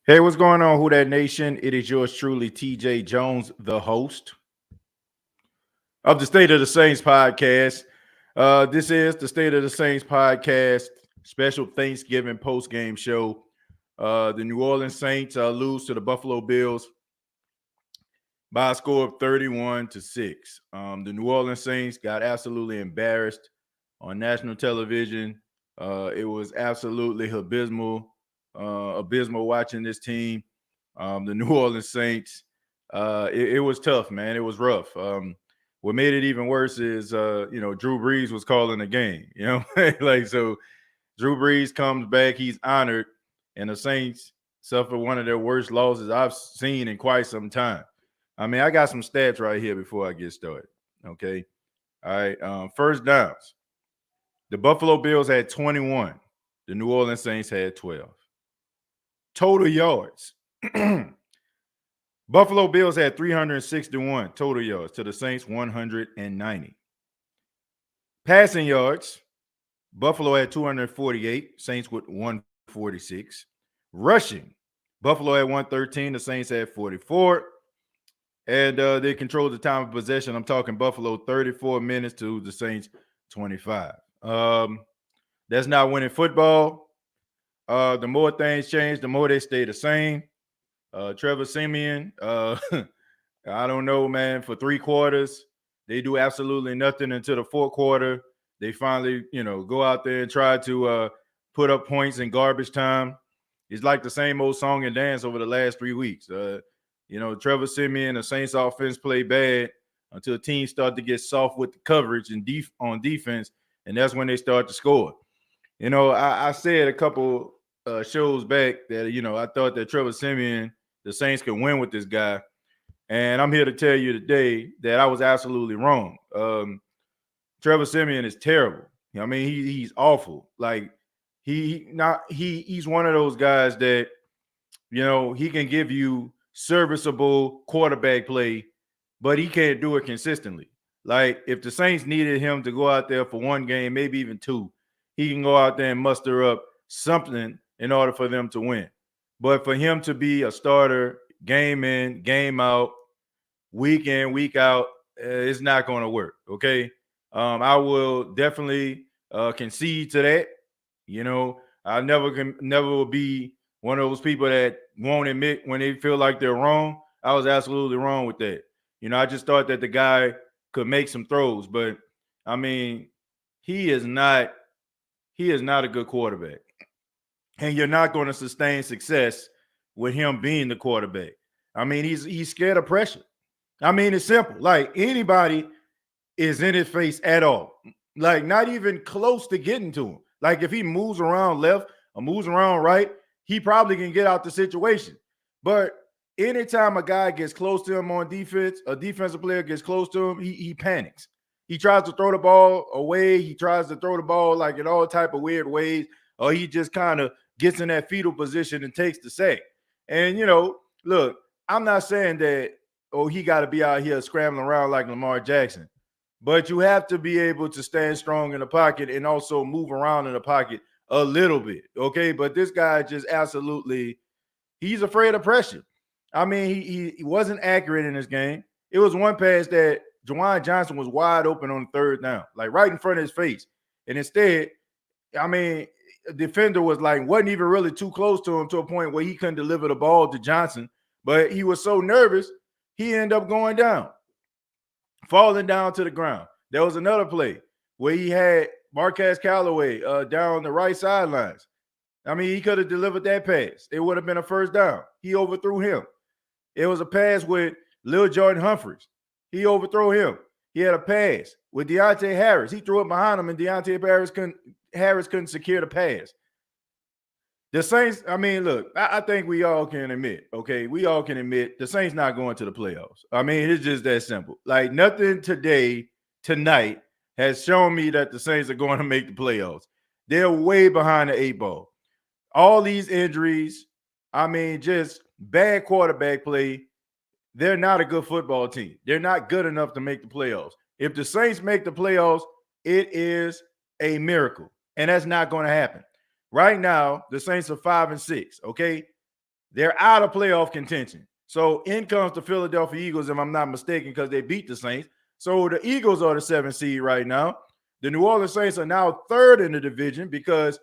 Hey, what's going on, Who That Nation? It is yours truly, TJ Jones, the host of the State of the Saints podcast. This is the State of the Saints podcast, special Thanksgiving post-game show. The New Orleans Saints lose to the Buffalo Bills by a score of 31-6. The New Orleans Saints got absolutely embarrassed on national television. It was absolutely abysmal watching this team. The New Orleans Saints, it was tough, man. It was rough. What made it even worse is, Drew Brees was calling the game, so Drew Brees comes back, he's honored, and the Saints suffered one of their worst losses I've seen in quite some time. I mean, I got some stats right here before I get started, okay? All right, first downs. The Buffalo Bills had 21. The New Orleans Saints had 12. Total yards. Buffalo Bills had 361 total yards to the Saints 190. Passing yards. Buffalo had 248. Saints with 146. Rushing. Buffalo had 113. The Saints had 44. And they controlled the time of possession. I'm talking Buffalo 34 minutes to the Saints 25. That's not winning football. The more things change, the more they stay the same. Trevor Siemian, I don't know, man. For 3 quarters, they do absolutely nothing until the 4th quarter. They finally, go out there and try to put up points in garbage time. It's like the same old song and dance over the last 3 weeks. Trevor Siemian, the Saints offense played bad until teams start to get soft with the coverage and on defense, and that's when they start to score. I said a couple shows back that, I thought that Trevor Siemian, the Saints could win with this guy. And I'm here to tell you today that I was absolutely wrong. Trevor Siemian is terrible. I mean, he's awful. Like he's one of those guys that, he can give you serviceable quarterback play, but he can't do it consistently. Like if the Saints needed him to go out there for 1 game, maybe even 2, he can go out there and muster up something in order for them to win. But for him to be a starter game in, game out, week in, week out, it's not going to work, okay? I will definitely concede to that. I never will be one of those people that won't admit when they feel like they're wrong. I was absolutely wrong with that. I just thought that the guy could make some throws, but I mean, he is not a good quarterback. And you're not going to sustain success with him being the quarterback. I mean, he's scared of pressure. I mean, it's simple. Like anybody is in his face at all. Like not even close to getting to him. Like if he moves around left or moves around right, he probably can get out the situation. But anytime a guy gets close to him on defense, a defensive player gets close to him, he panics. He tries to throw the ball away. He tries to throw the ball like in all type of weird ways, or he just kind of gets in that fetal position and takes the sack. And, look, I'm not saying that, he got to be out here scrambling around like Lamar Jackson. But you have to be able to stand strong in the pocket and also move around in the pocket a little bit, okay? But this guy just absolutely, he's afraid of pressure. I mean, he wasn't accurate in this game. It was one pass that Juwan Johnson was wide open on 3rd down, like right in front of his face. And instead, I mean, the defender wasn't even really too close to him to a point where he couldn't deliver the ball to Johnson. But he was so nervous, he ended up going down, falling down to the ground. There was another play where he had Marquez Callaway down the right sidelines. I mean, he could have delivered that pass. It would have been a 1st down. He overthrew him. It was a pass with Lil Jordan Humphreys. He overthrew him. He had a pass with Deontay Harris. He threw it behind him, and Deontay Harris couldn't secure the pass. The Saints, I mean, look, I think we all can admit, okay, we all can admit the Saints not going to the playoffs. I mean, it's just that simple. Like nothing tonight has shown me that the Saints are going to make the playoffs. They're way behind the 8 ball. All these injuries, I mean, just bad quarterback play. They're not a good football team. They're not good enough to make the playoffs. If the Saints make the playoffs, it is a miracle, and that's not going to happen. Right now, the Saints are 5-6, okay? They're out of playoff contention. So in comes the Philadelphia Eagles, if I'm not mistaken, because they beat the Saints. So the Eagles are the 7th seed right now. The New Orleans Saints are now 3rd in the division because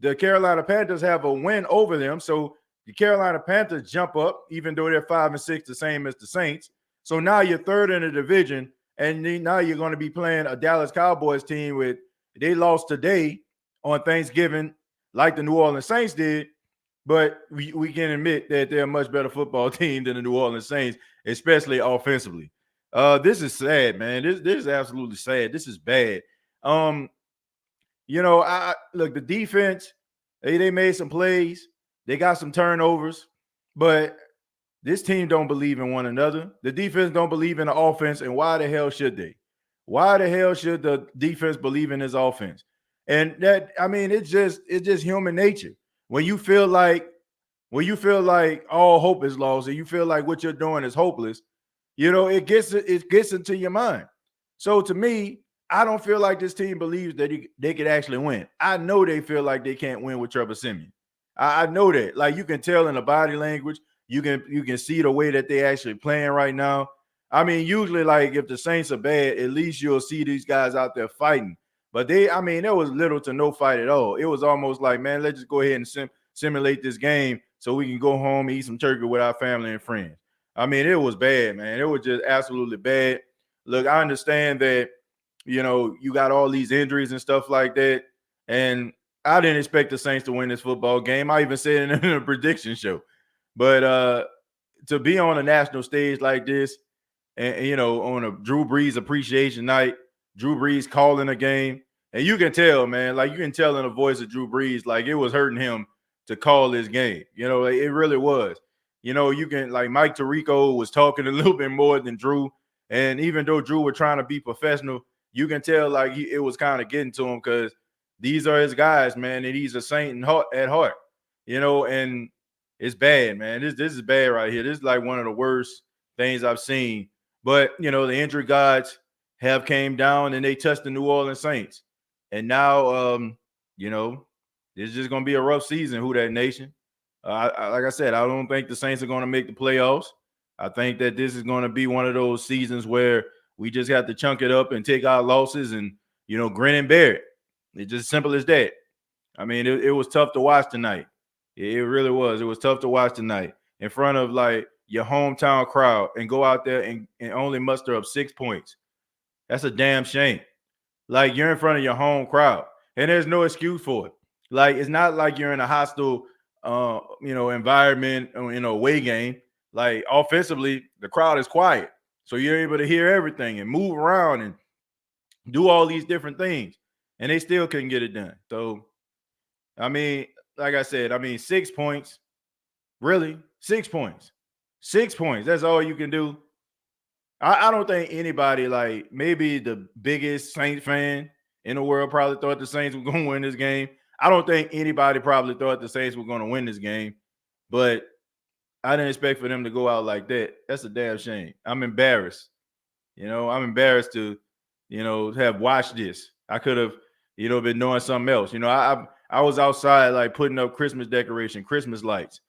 the Carolina Panthers have a win over them. So the Carolina Panthers jump up, even though they're 5-6, the same as the Saints. So now you're 3rd in the division, and now you're going to be playing a Dallas Cowboys team with they lost today on Thanksgiving, like the New Orleans Saints did. But we can admit that they're a much better football team than the New Orleans Saints, especially offensively. This is sad, man. This is absolutely sad. This is bad. I look, the defense, they made some plays. They got some turnovers, but this team don't believe in one another. The defense don't believe in the offense, and why the hell should they? Why the hell should the defense believe in this offense? And that, I mean, it's just human nature. When you feel like all hope is lost and you feel like what you're doing is hopeless, it gets into your mind. So to me, I don't feel like this team believes that they could actually win. I know they feel like they can't win with Trevor Siemian. I know that. Like, you can tell in the body language. You can see the way that they actually playing right now. I mean, usually, like, if the Saints are bad, at least you'll see these guys out there fighting. But there was little to no fight at all. It was almost like, man, let's just go ahead and simulate this game so we can go home and eat some turkey with our family and friends. I mean, it was bad, man. It was just absolutely bad. Look, I understand that, you got all these injuries and stuff like that. And I didn't expect the Saints to win this football game. I even said it in a prediction show. But to be on a national stage like this and on a Drew Brees appreciation night, Drew Brees calling a game, and you can tell, man, like you can tell in the voice of Drew Brees, like it was hurting him to call this game. It really was. You can, like, Mike Tirico was talking a little bit more than Drew. And even though Drew was trying to be professional, you can tell like it was kind of getting to him because these are his guys, man, and he's a Saint at heart, and it's bad, man. This is bad right here. This is like one of the worst things I've seen. But, the injury gods have came down and they touched the New Orleans Saints. And now, it's just going to be a rough season, Who Dat Nation. Like I said, I don't think the Saints are going to make the playoffs. I think that this is going to be one of those seasons where we just have to chunk it up and take our losses and, grin and bear it. It's just simple as that. I mean, it was tough to watch tonight. It really was. It was tough to watch tonight in front of, like, your hometown crowd and go out there and only muster up 6 points. That's a damn shame. Like, you're in front of your home crowd, and there's no excuse for it. Like, it's not like you're in a hostile, environment in a away game. Like, offensively, the crowd is quiet, so you're able to hear everything and move around and do all these different things, and they still couldn't get it done. So, I mean, like I said, 6 points, really, 6 points, 6 points. That's all you can do. I don't think anybody, like maybe the biggest Saints fan in the world, probably thought the Saints were going to win this game. I don't think anybody probably thought the Saints were going to win this game, but I didn't expect for them to go out like that. That's a damn shame. I'm embarrassed. I'm embarrassed to, have watched this. I could have, been doing something else. I was outside, like, putting up Christmas decoration, Christmas lights.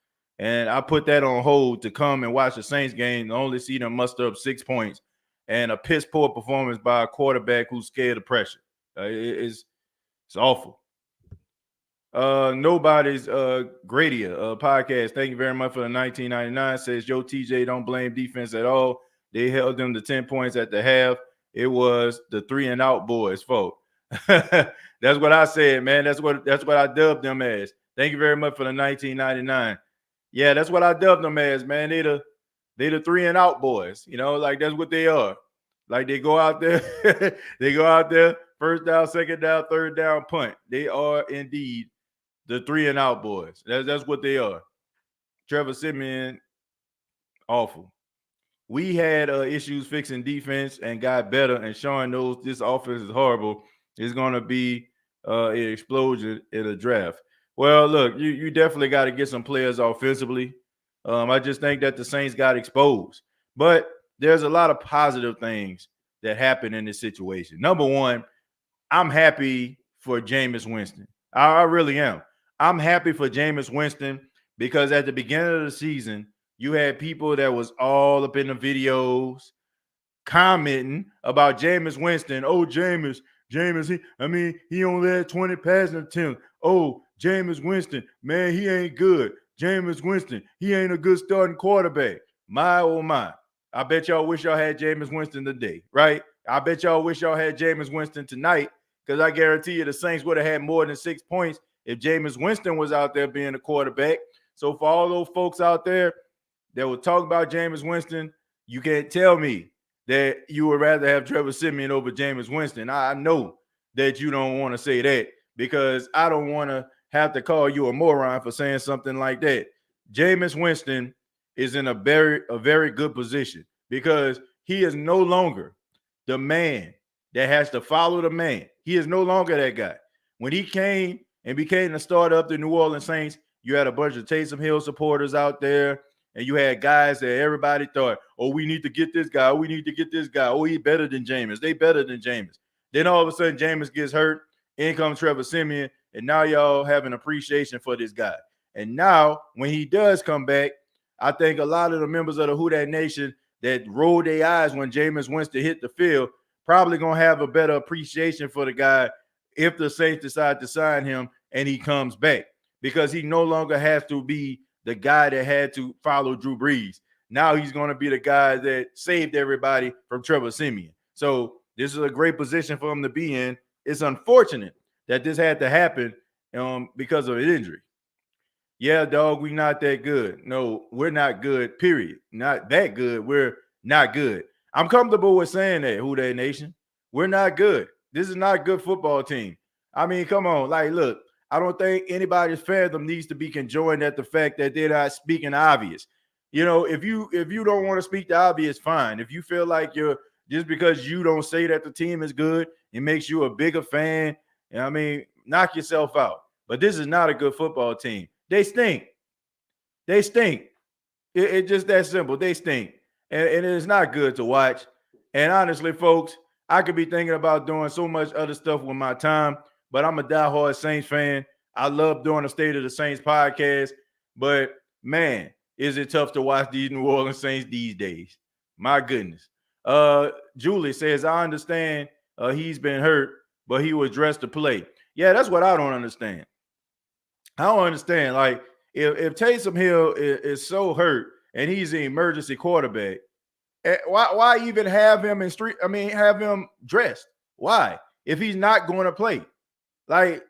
And I put that on hold to come and watch the Saints game and only see them muster up 6 points and a piss poor performance by a quarterback who's scared of pressure. It's awful. Nobody's Gradia podcast. Thank you very much for the 1999. Says, yo, TJ, don't blame defense at all. They held them to 10 points at the half. It was the 3-and-out boys' fault. That's what I said, man. That's what I dubbed them as. Thank you very much for the 1999. Yeah, that's what I dubbed them as, man. They the 3-and-out boys. Like, that's what they are. Like, they go out there, first down, second down, third down, punt. They are indeed the 3-and-out boys. That's what they are. Trevor Siemian, awful. We had issues fixing defense and got better, and Sean knows this offense is horrible. It's going to be an explosion in a draft. Well, look, you definitely got to get some players offensively. I just think that the Saints got exposed. But there's a lot of positive things that happen in this situation. Number one, I'm happy for Jameis Winston. I really am. I'm happy for Jameis Winston because at the beginning of the season, you had people that was all up in the videos commenting about Jameis Winston. Oh, Jameis, he only had 20 passing attempts. Oh, Jameis Winston, man, he ain't good. Jameis Winston, he ain't a good starting quarterback. My, oh my. I bet y'all wish y'all had Jameis Winston today, right? I bet y'all wish y'all had Jameis Winston tonight, because I guarantee you the Saints would have had more than 6 points if Jameis Winston was out there being the quarterback. So for all those folks out there that will talk about Jameis Winston, you can't tell me that you would rather have Trevor Siemian over Jameis Winston. I know that you don't want to say that, because I don't want to have to call you a moron for saying something like that. Jameis Winston is in a very good position, because he is no longer the man that has to follow the man. He is no longer that guy. When he came and became the starter of the New Orleans Saints, you had a bunch of Taysom Hill supporters out there, and you had guys that everybody thought, oh, we need to get this guy. We need to get this guy. Oh, he's better than Jameis. They better than Jameis. Then all of a sudden, Jameis gets hurt. In comes Trevor Siemian, and now y'all have an appreciation for this guy. And now, when he does come back, I think a lot of the members of the Who Dat Nation that rolled their eyes when Jameis Winston hit the field probably going to have a better appreciation for the guy if the Saints decide to sign him and he comes back, because he no longer has to be the guy that had to follow Drew Brees. Now he's going to be the guy that saved everybody from Trevor Siemian. So this is a great position for him to be in. It's unfortunate that this had to happen because of an injury. Yeah, dog, we not that good. No, we're not good, period. Not that good. We're not good. I'm comfortable with saying that, Who Dat Nation. We're not good. This is not a good football team. I mean, come on. Like, look, I don't think anybody's fandom needs to be conjoined at the fact that they're not speaking obvious. You know, if you don't want to speak the obvious, fine. If you feel like you're just because you don't say that the team is good, it makes you a bigger fan. I mean, knock yourself out. But this is not a good football team. They stink. They stink. It's just that simple. They stink. And it is not good to watch. And honestly, folks, I could be thinking about doing so much other stuff with my time, but I'm a diehard Saints fan. I love doing the State of the Saints podcast. But, man, is it tough to watch these New Orleans Saints these days. My goodness. Julie says, I understand he's been hurt, but he was dressed to play. Yeah, that's what I don't understand. I don't understand. Like, if Taysom Hill is so hurt and he's an emergency quarterback, why even have him have him dressed? Why? If he's not going to play. Like,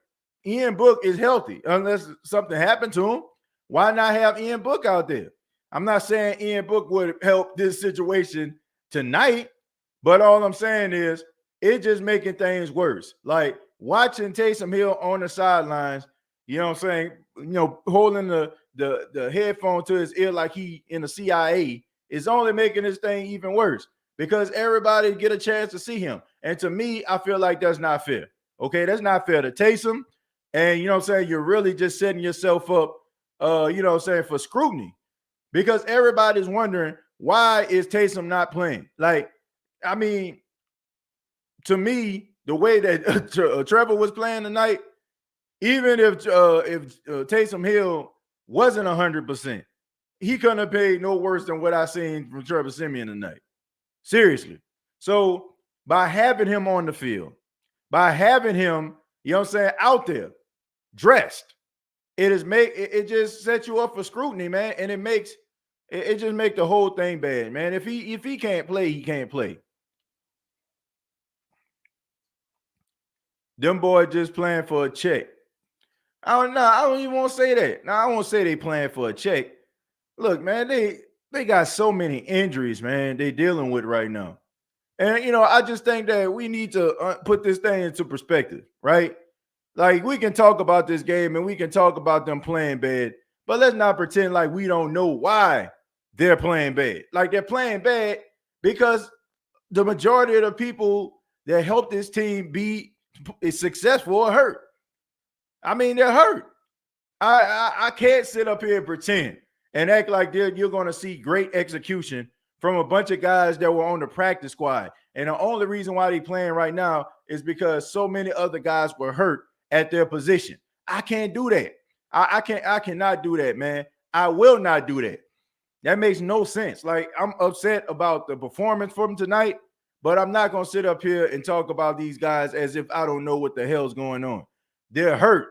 Ian Book is healthy unless something happened to him. Why not have Ian Book out there? I'm not saying Ian Book would help this situation tonight, but all I'm saying is it's just making things worse. Like, watching Taysom Hill on the sidelines, you know what I'm saying? You know, holding the headphone to his ear like he in the CIA is only making this thing even worse, because everybody get a chance to see him. And to me, I feel like that's not fair. Okay, that's not fair to Taysom. And you know what I'm saying? You're really just setting yourself up, you know what I'm saying, for scrutiny, because everybody's wondering, why is Taysom not playing? Like, I mean, to me, the way that Trevor was playing tonight, even if Taysom Hill wasn't 100%, he couldn't have played no worse than what I seen from Trevor Siemian tonight. Seriously. So by having him on the field, by having him, you know what I'm saying, out there, dressed, it just sets you up for scrutiny, man, and it just make the whole thing bad, man. If he can't play, he can't play. Them boys just playing for a check. I don't even want to say that. No, I won't say they playing for a check. Look, man, they got so many injuries, man, they dealing with right now. And, you know, I just think that we need to put this thing into perspective, right? Like, we can talk about this game and we can talk about them playing bad, but let's not pretend like we don't know why they're playing bad. Like, they're playing bad because the majority of the people that helped this team be successful are hurt. I mean, they're hurt. I can't sit up here and pretend and act like you're going to see great execution from a bunch of guys that were on the practice squad. And the only reason why they're playing right now is because so many other guys were hurt at their position. I can't do that. I cannot do that, man. I will not do that. That makes no sense. Like, I'm upset about the performance from tonight, but I'm not going to sit up here and talk about these guys as if I don't know what the hell's going on. They're hurt.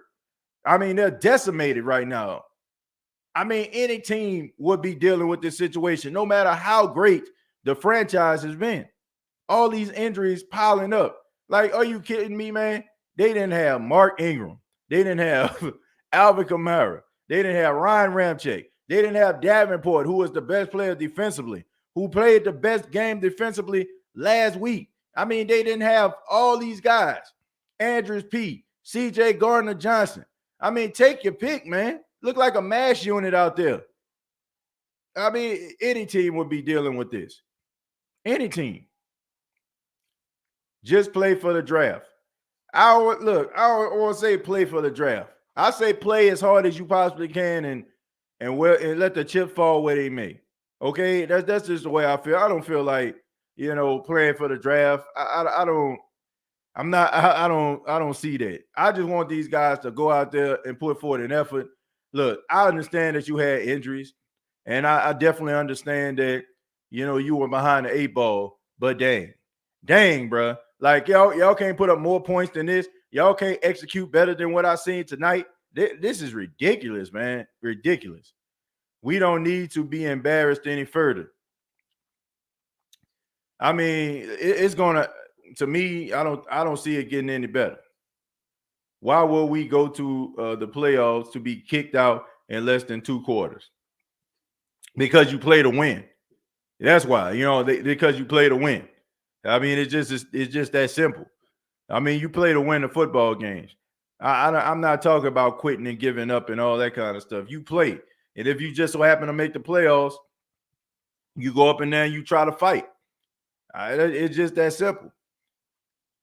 I mean, they're decimated right now. I mean, any team would be dealing with this situation, no matter how great the franchise has been. All these injuries piling up. Like, are you kidding me, man? They didn't have Mark Ingram. They didn't have Alvin Kamara. They didn't have Ryan Ramczyk. They didn't have Davenport, who was the best player defensively, who played the best game defensively last week. I mean, they didn't have all these guys. Andrews P, C.J. Gardner-Johnson. I mean, take your pick, man. Look like a mash unit out there. I mean, any team would be dealing with this. Any team. Just play for the draft. I don't want to say play for the draft. I say play as hard as you possibly can and let the chip fall where they may. Okay, that's just the way I feel. I don't feel like playing for the draft. I don't see that. I just want these guys to go out there and put forth an effort. Look, I understand that you had injuries, and I definitely understand that you were behind the 8 ball. But dang, bro, like y'all can't put up more points than this. Y'all can't execute better than what I seen tonight. This is ridiculous, man. Ridiculous. We don't need to be embarrassed any further. I mean, it's gonna. To me, I don't see it getting any better. Why will we go to the playoffs to be kicked out in less than 2 quarters? Because you play to win. That's why. Because you play to win. I mean, it's just that simple. I mean, you play to win the football games. I'm not talking about quitting and giving up and all that kind of stuff. You play, and if you just so happen to make the playoffs, you go up in there and you try to fight. It's just that simple.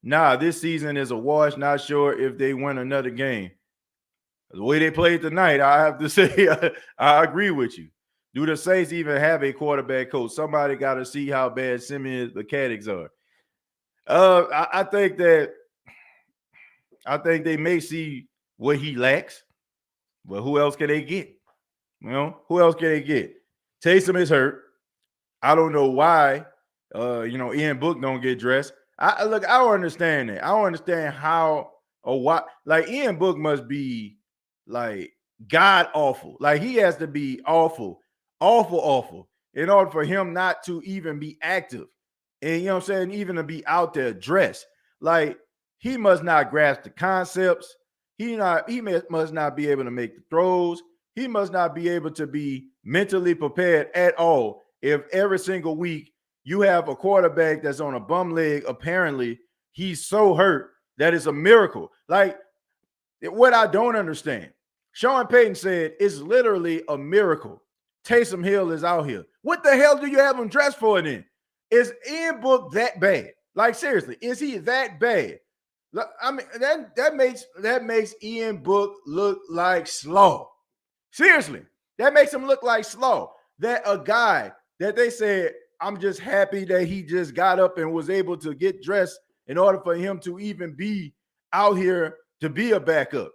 Nah, this season is a wash. Not sure if they win another game. The way they played tonight, I have to say, I agree with you. Do the Saints even have a quarterback coach? Somebody got to see how bad Simeon mechanics are. I think they may see what he lacks, but who else can they get? Who else can they get? Taysom is hurt. I don't know why. Ian Book don't get dressed. I don't understand that. I don't understand how or why. Like, Ian Book must be like god awful. Like, he has to be awful in order for him not to even be active. And even to be out there dressed. Like, he must not grasp the concepts. He must not be able to make the throws. He must not be able to be mentally prepared at all. If every single week you have a quarterback that's on a bum leg, apparently he's so hurt that it's a miracle. Like, what I don't understand, Sean Payton said it's literally a miracle Taysom Hill is out here. What the hell do you have him dressed for then? Is Ian Book that bad? Like, seriously, is he that bad? I mean, that makes Ian Book look like slaw. Seriously, that makes him look like slaw. That a guy that they said, I'm just happy that he just got up and was able to get dressed in order for him to even be out here to be a backup.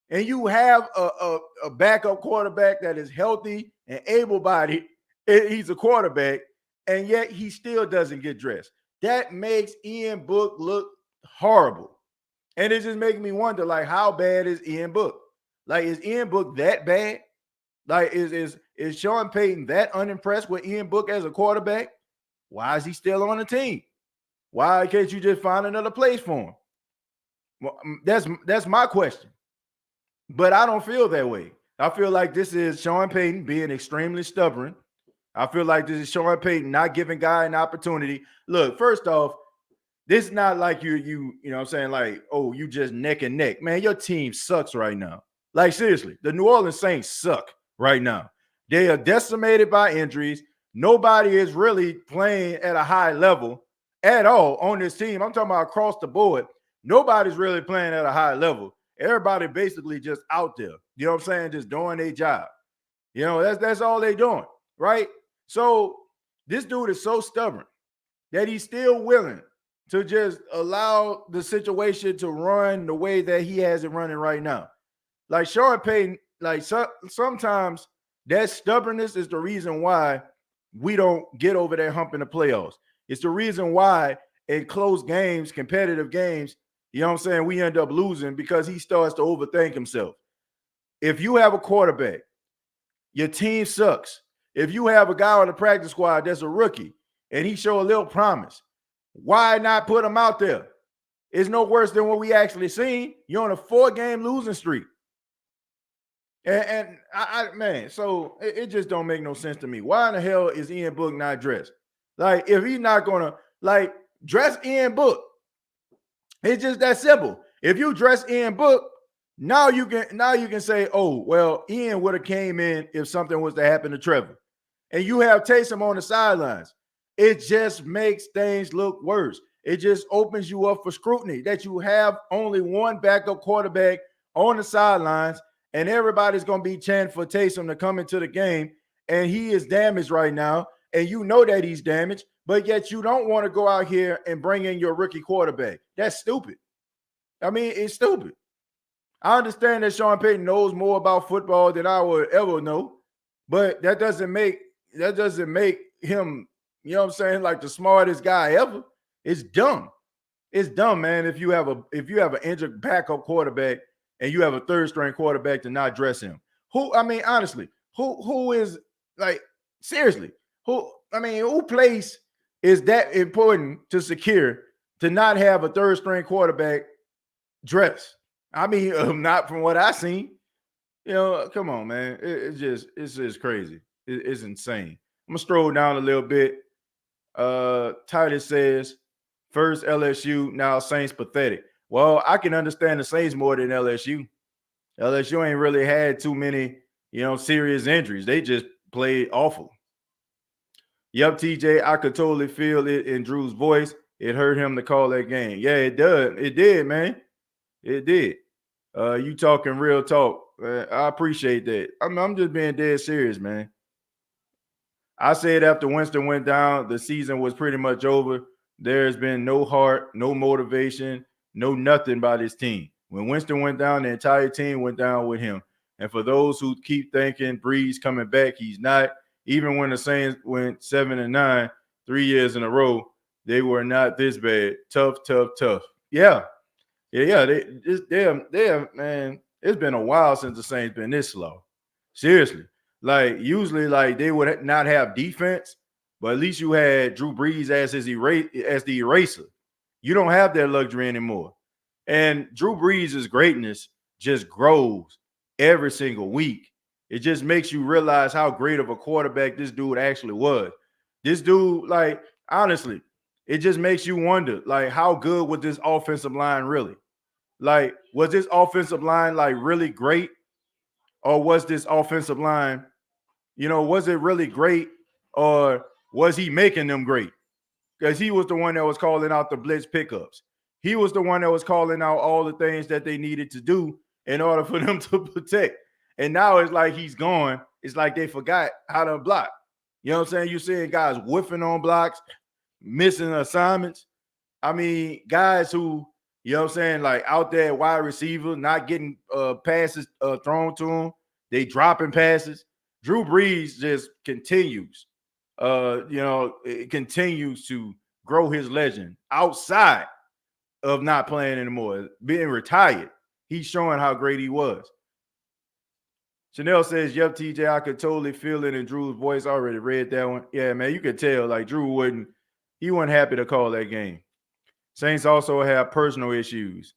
And you have a backup quarterback that is healthy and able-bodied. He's a quarterback, and yet he still doesn't get dressed. That makes Ian Book look horrible. And it just makes me wonder, like, how bad is Ian Book? Like, is Ian Book that bad? Like, is Sean Payton that unimpressed with Ian Book as a quarterback? Why is he still on the team? Why can't you just find another place for him? Well, that's my question. But I don't feel that way. I feel like this is Sean Payton being extremely stubborn. I feel like this is Sean Payton not giving guy an opportunity. Look, first off, this is not like you know what I'm saying, like, oh, you just neck and neck. Man, your team sucks right now. Like, seriously, the New Orleans Saints suck right now. They are decimated by injuries. Nobody is really playing at a high level at all on this team. I'm talking about across the board. Nobody's really playing at a high level. Everybody basically just out there, you know what I'm saying, just doing their job. That's all they doing, right? So this dude is so stubborn that he's still willing to just allow the situation to run the way that he has it running right now. Like, Sean Payton, like, sometimes That stubbornness is the reason why we don't get over that hump in the playoffs. It's the reason why in close games, competitive games, you know what I'm saying, we end up losing because he starts to overthink himself. If you have a quarterback, your team sucks. If you have a guy on the practice squad that's a rookie and he show a little promise, why not put him out there? It's no worse than what we actually seen. You're on a 4-game losing streak. And man, so it just don't make no sense to me. Why in the hell is Ian Book not dressed? Like, if he's not gonna dress Ian Book, it's just that simple. If you dress Ian Book, now you can say, oh, well, Ian would have came in if something was to happen to Trevor. And you have Taysom on the sidelines. It just makes things look worse. It just opens you up for scrutiny that you have only one backup quarterback on the sidelines, and everybody's going to be chanting for Taysom to come into the game, and he is damaged right now, and you know that he's damaged, but yet you don't want to go out here and bring in your rookie quarterback. That's stupid. I mean, it's stupid. I understand that Sean Payton knows more about football than I would ever know, but that doesn't make him, you know what I'm saying, like the smartest guy ever. It's dumb. It's dumb, man. If you have an injured backup quarterback and you have a third-string quarterback to not dress him, honestly, who is, like, seriously, who place is that important to secure to not have a third-string quarterback dress? Not from what I seen. You know, come on, man. It's just crazy. It's insane. I'm gonna stroll down a little bit. Titus says, first LSU, now Saints pathetic. Well, I can understand the Saints more than LSU. LSU ain't really had too many, serious injuries. They just played awful. Yup, TJ, I could totally feel it in Drew's voice. It hurt him to call that game. Yeah, it does. It did, man. It did. You talking real talk. I appreciate that. I'm just being dead serious, man. I said after Winston went down, the season was pretty much over. There's been no heart, no motivation, no nothing by this team. When Winston went down, the entire team went down with him. And for those who keep thinking Breeze coming back, he's not. Even when the Saints went 7-9, 3 years in a row, they were not this bad. Tough. Yeah. Man, it's been a while since the Saints been this slow. Seriously. Like, usually, like, they would not have defense, but at least you had Drew Brees as the eraser. You don't have that luxury anymore. And Drew Brees' greatness just grows every single week. It just makes you realize how great of a quarterback this dude actually was. This dude, like, honestly, it just makes you wonder, like, how good was this offensive line really? Like, was this offensive line, like, really great? Or was this offensive line, was it really great? Or was he making them great? Because he was the one that was calling out the blitz pickups. He was the one that was calling out all the things that they needed to do in order for them to protect. And now it's like he's gone. It's like they forgot how to block. You know what I'm saying? You're seeing guys whiffing on blocks, missing assignments. I mean, guys who, you know what I'm saying, like out there wide receiver, not getting passes thrown to them. They dropping passes. Drew Brees just continues. It continues to grow his legend outside of not playing anymore, being retired. He's showing how great he was. Chanel says, yep, TJ, I could totally feel it in Drew's voice. I already read that one. Yeah, man, you could tell, like, Drew wasn't happy to call that game. Saints also have personal issues.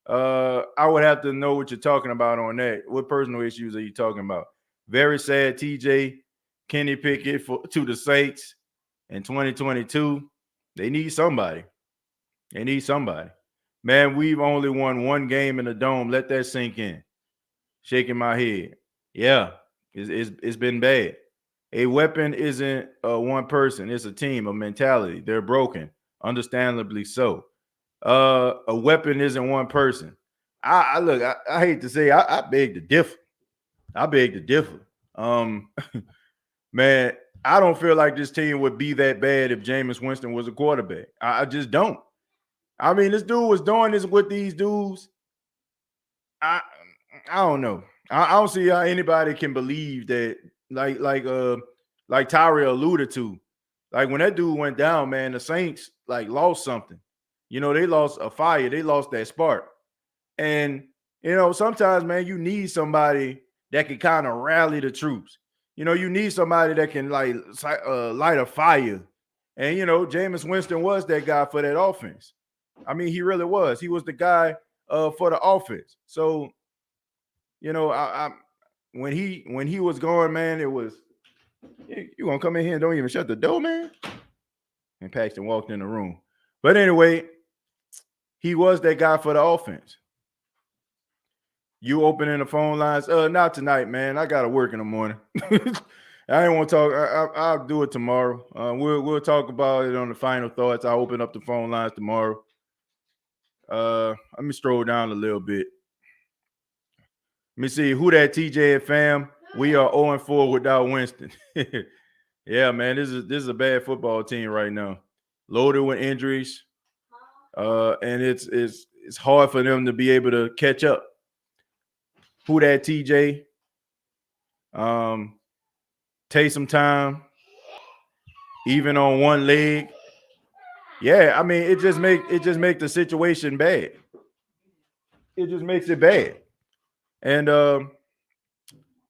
I would have to know what you're talking about on that. What personal issues are you talking about? Very sad, TJ. Kenny Pickett to the Saints in 2022. They need somebody. Man, we've only won one game in the Dome. Let that sink in. Shaking my head. Yeah, it's been bad. A weapon isn't one person. It's a team, a mentality. They're broken, understandably so. A weapon isn't one person. I hate to say, I beg to differ. Man, I don't feel like this team would be that bad if Jameis Winston was a quarterback. I just don't. I mean, this dude was doing this with these dudes. I don't know. I don't see how anybody can believe that like Tyree alluded to. Like when that dude went down, man, the Saints like lost something. You know, they lost a fire, they lost that spark. And you know, sometimes, man, you need somebody that can kind of rally the troops. You know, you need somebody that can like light a fire. And you know, Jameis Winston was that guy for that offense. I mean, he really was. He was the guy for the offense. So, you know, I when he was going, man, it was you gonna come in here and don't even shut the door, man. And Paxton walked in the room. But anyway, he was that guy for the offense. You opening the phone lines? Not tonight, man. I got to work in the morning. I ain't want to talk. I'll do it tomorrow. We'll talk about it on the final thoughts. I'll open up the phone lines tomorrow. Let me stroll down a little bit. Let me see who that TJ fam. We are 0-4 without Winston. Yeah, man, this is a bad football team right now. Loaded with injuries, and it's hard for them to be able to catch up. Who that TJ? Take some time, even on one leg. Yeah, I mean, it just make the situation bad. It just makes it bad. And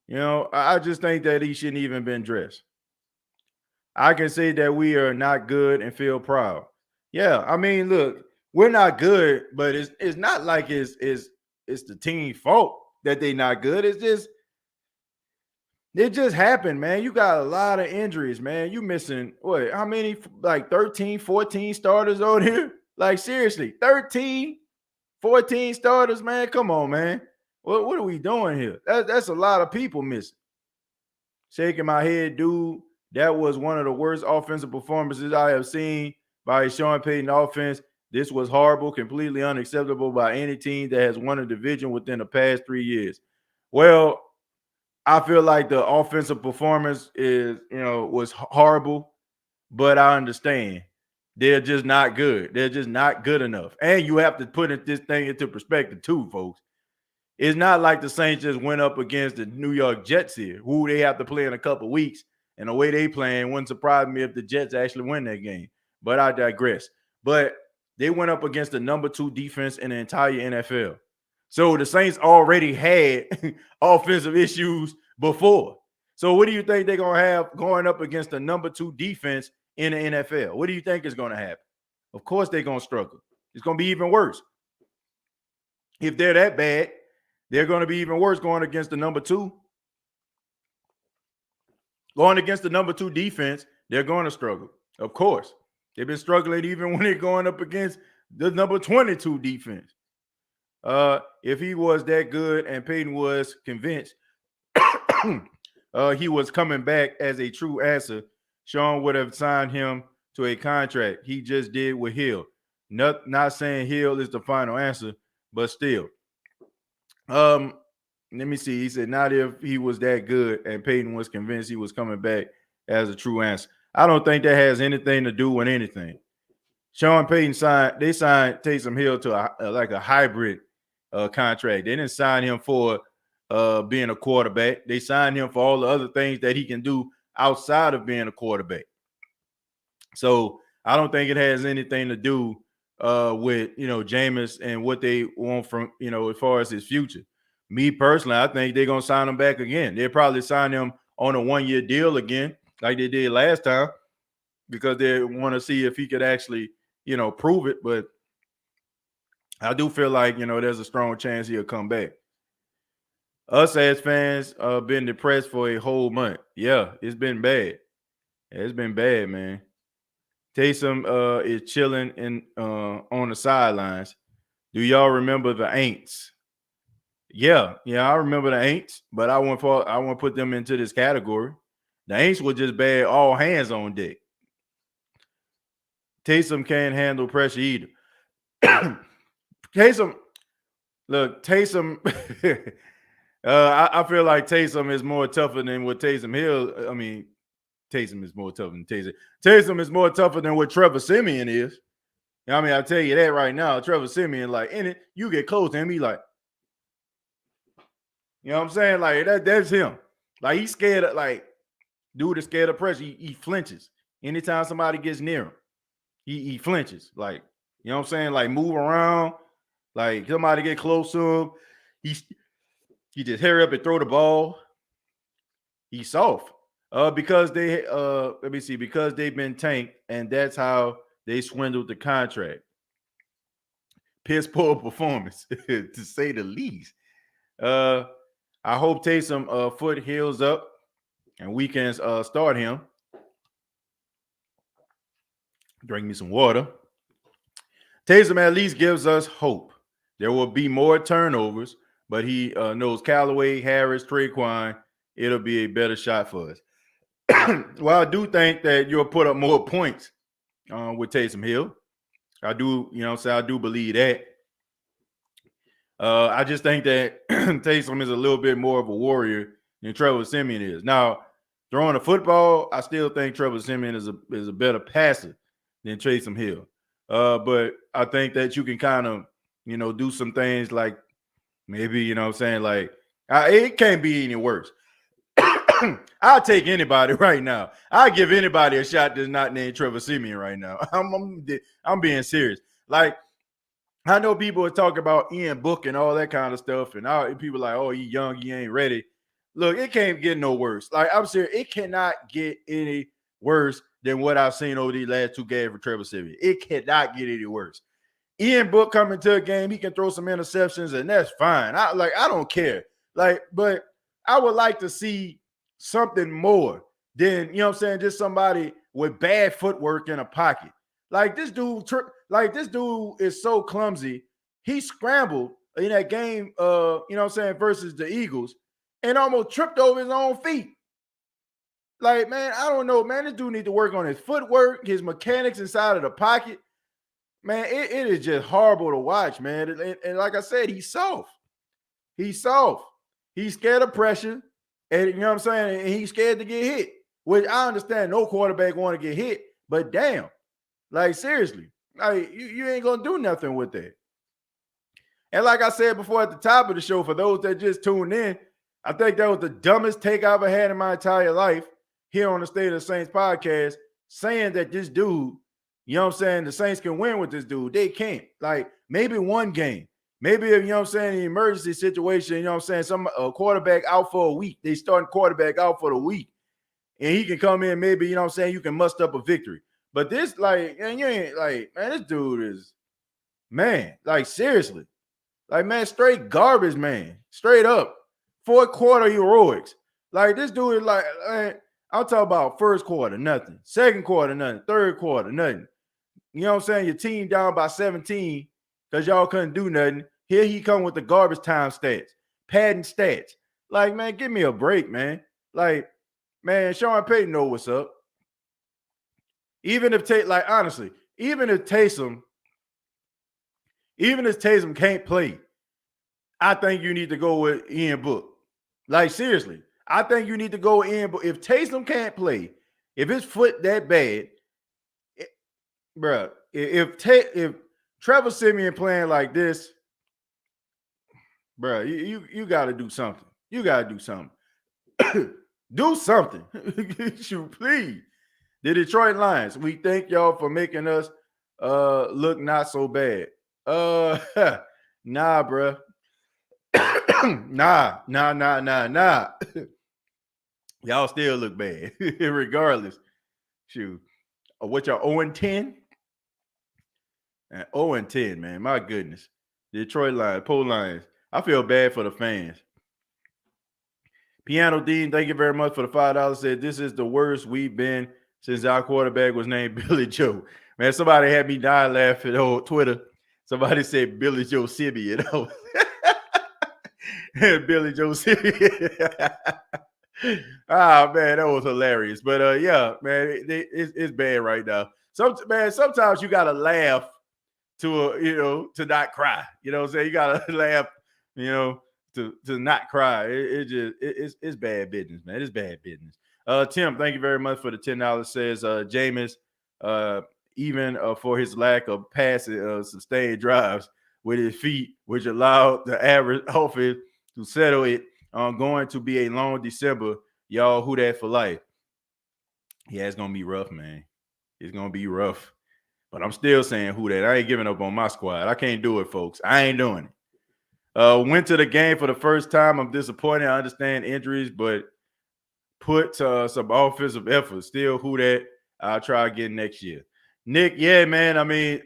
you know, I just think that he shouldn't even been dressed. I can say that we are not good and feel proud. Yeah, I mean, look, we're not good, but it's not like it's the team's fault that they not good. It just happened, man. You got a lot of injuries, man. You missing what? How many? Like 13, 14 starters on here? Like seriously, 13, 14 starters, man. Come on, man. What are we doing here? That's a lot of people missing. Shaking my head, dude. That was one of the worst offensive performances I have seen by a Sean Payton offense. This was horrible, completely unacceptable by any team that has won a division within the past 3 years. Well, I feel like the offensive performance was horrible, but I understand. They're just not good. They're just not good enough. And you have to put this thing into perspective too, folks. It's not like the Saints just went up against the New York Jets here, who they have to play in a couple of weeks. And the way they playing wouldn't surprise me if the Jets actually win that game. But I digress. But they went up against the number 2 defense in the entire NFL. So the Saints already had offensive issues before. So what do you think they're going to have going up against the number 2 defense in the NFL? What do you think is going to happen? Of course they're going to struggle. It's going to be even worse. If they're that bad, they're going to be even worse going against the number 2. Going against the number 2 defense, they're going to struggle. Of course. They've been struggling even when they're going up against the number 22 defense. If he was that good and Payton was convinced he was coming back as a true answer, Sean would have signed him to a contract. He just did with Hill. Not saying Hill is the final answer, but still. Let me see. He said, not if he was that good and Payton was convinced he was coming back as a true answer. I don't think that has anything to do with anything. Sean Payton signed Taysom Hill to a hybrid contract. They didn't sign him for being a quarterback. They signed him for all the other things that he can do outside of being a quarterback. So I don't think it has anything to do with Jameis and what they want from as far as his future. Me personally, I think they're gonna sign him back again. They'll probably sign him on a 1-year deal again, like they did last time, because they want to see if he could actually prove it. But I do feel like there's a strong chance he'll come back. Us as fans been depressed for a whole month. Yeah, it's been bad. It's been bad, man. Taysom is chilling on the sidelines. Do y'all remember the Aints? Yeah, I remember the Aints, but I want to put them into this category. The Aints were just bad, all hands on deck. Taysom can't handle pressure either. Taysom. I feel like Taysom is more tougher than what Taysom Hill. I mean, Taysom is more tougher than Taysom. Taysom is more tougher than what Trevor Siemian is. I mean, I'll tell you that right now. Trevor Siemian, like, in it, you get close to him, he like, you know what I'm saying? Like, that's him. Like, he's scared of, like, Dude is scared of pressure. He flinches. Anytime somebody gets near him, he flinches. Like, you know what I'm saying? Like, move around. Like, somebody get close to him. He just hurry up and throw the ball. He's soft. Because because they've been tanked, and that's how they swindled the contract. Piss poor performance, to say the least. I hope Taysom foot heals up and we can start him. Drink me some water. Taysom at least gives us hope. There will be more turnovers, but he knows Callaway, Harris, Traquan, it'll be a better shot for us. Well, I do think that you'll put up more points with Taysom Hill. I do, I do believe that. I just think that Taysom is a little bit more of a warrior than Trevor Siemian is. Now, throwing the football, I still think Trevor Siemian is a better passer than Taysom Hill. But I think that you can kind of, do some things like maybe, like it can't be any worse. I'll take anybody right now. I'll give anybody a shot that's not named Trevor Siemian right now. I'm being serious. Like, I know people are talking about Ian Book and all that kind of stuff, and people are like, oh, he young, he ain't ready. Look, it can't get no worse. Like, I'm serious, it cannot get any worse than what I've seen over these last two games for Trevor Siemian. It cannot get any worse. Ian Book coming to a game, he can throw some interceptions, and that's fine. I don't care. Like, but I would like to see something more than, just somebody with bad footwork in a pocket. Like, this dude is so clumsy. He scrambled in that game, versus the Eagles, and almost tripped over his own feet. Like, man, I don't know, man. This dude need to work on his footwork, his mechanics inside of the pocket. Man, it is just horrible to watch, man. And like I said, he's soft. He's soft. He's scared of pressure. And and he's scared to get hit. Which I understand no quarterback want to get hit, but damn. Like, seriously. Like, you ain't gonna do nothing with that. And like I said before at the top of the show, for those that just tuned in, I think that was the dumbest take I ever had in my entire life here on the State of the Saints podcast, saying that this dude, the Saints can win with this dude. They can't. Like, maybe one game. Maybe if, an emergency situation, some quarterback out for a week. They starting quarterback out for the week. And he can come in, maybe, you can muster up a victory. But this, like, and you ain't like, man, this dude is, man, like, seriously. Like, man, straight garbage, man. Straight up. Fourth quarter heroics. Like, this dude is like, I'm talking about first quarter, nothing. Second quarter, nothing. Third quarter, nothing. Your team down by 17 because y'all couldn't do nothing. Here he come with the garbage time stats, padding stats. Like, man, give me a break, man. Like, man, Sean Payton know what's up. Even if Taysom can't play, I think you need to go with Ian Book. Like, seriously, I think you need to go with Ian Book. If Taysom can't play, if his foot that bad, bro, if Trevor Siemian playing like this, bro, you got to do something. You got to do something. Do something. Shoot, please. The Detroit Lions, we thank y'all for making us look not so bad. Nah, bro. nah. Y'all still look bad, regardless. Shoot. What y'all 0-10? 0-10, man. My goodness. Detroit Lions, Pole Lions. I feel bad for the fans. Piano Dean, thank you very much for the $5. Said this is the worst we've been since our quarterback was named Billy Joe. Man, somebody had me die laughing on Twitter. Somebody said Billy Joe Siemian. Billy Joe Siemian. Ah, man, that was hilarious. But yeah, man, it's bad right now. Sometimes you gotta laugh to not cry. You know what I'm saying? You gotta laugh, to not cry. It's bad business, man. It's bad business. Tim, thank you very much for the $10. Says Jameis, even for his lack of passing sustained drives with his feet, which allowed the average offense to settle it, going to be a long December. Y'all, who that for life? Yeah, it's gonna be rough, man. It's gonna be rough. But I'm still saying who that. I ain't giving up on my squad. I can't do it, folks. I ain't doing it. Went to the game for the first time. I'm disappointed. I understand injuries, but put some offensive effort. Still who that. I'll try again next year. Nick, yeah, man. I mean,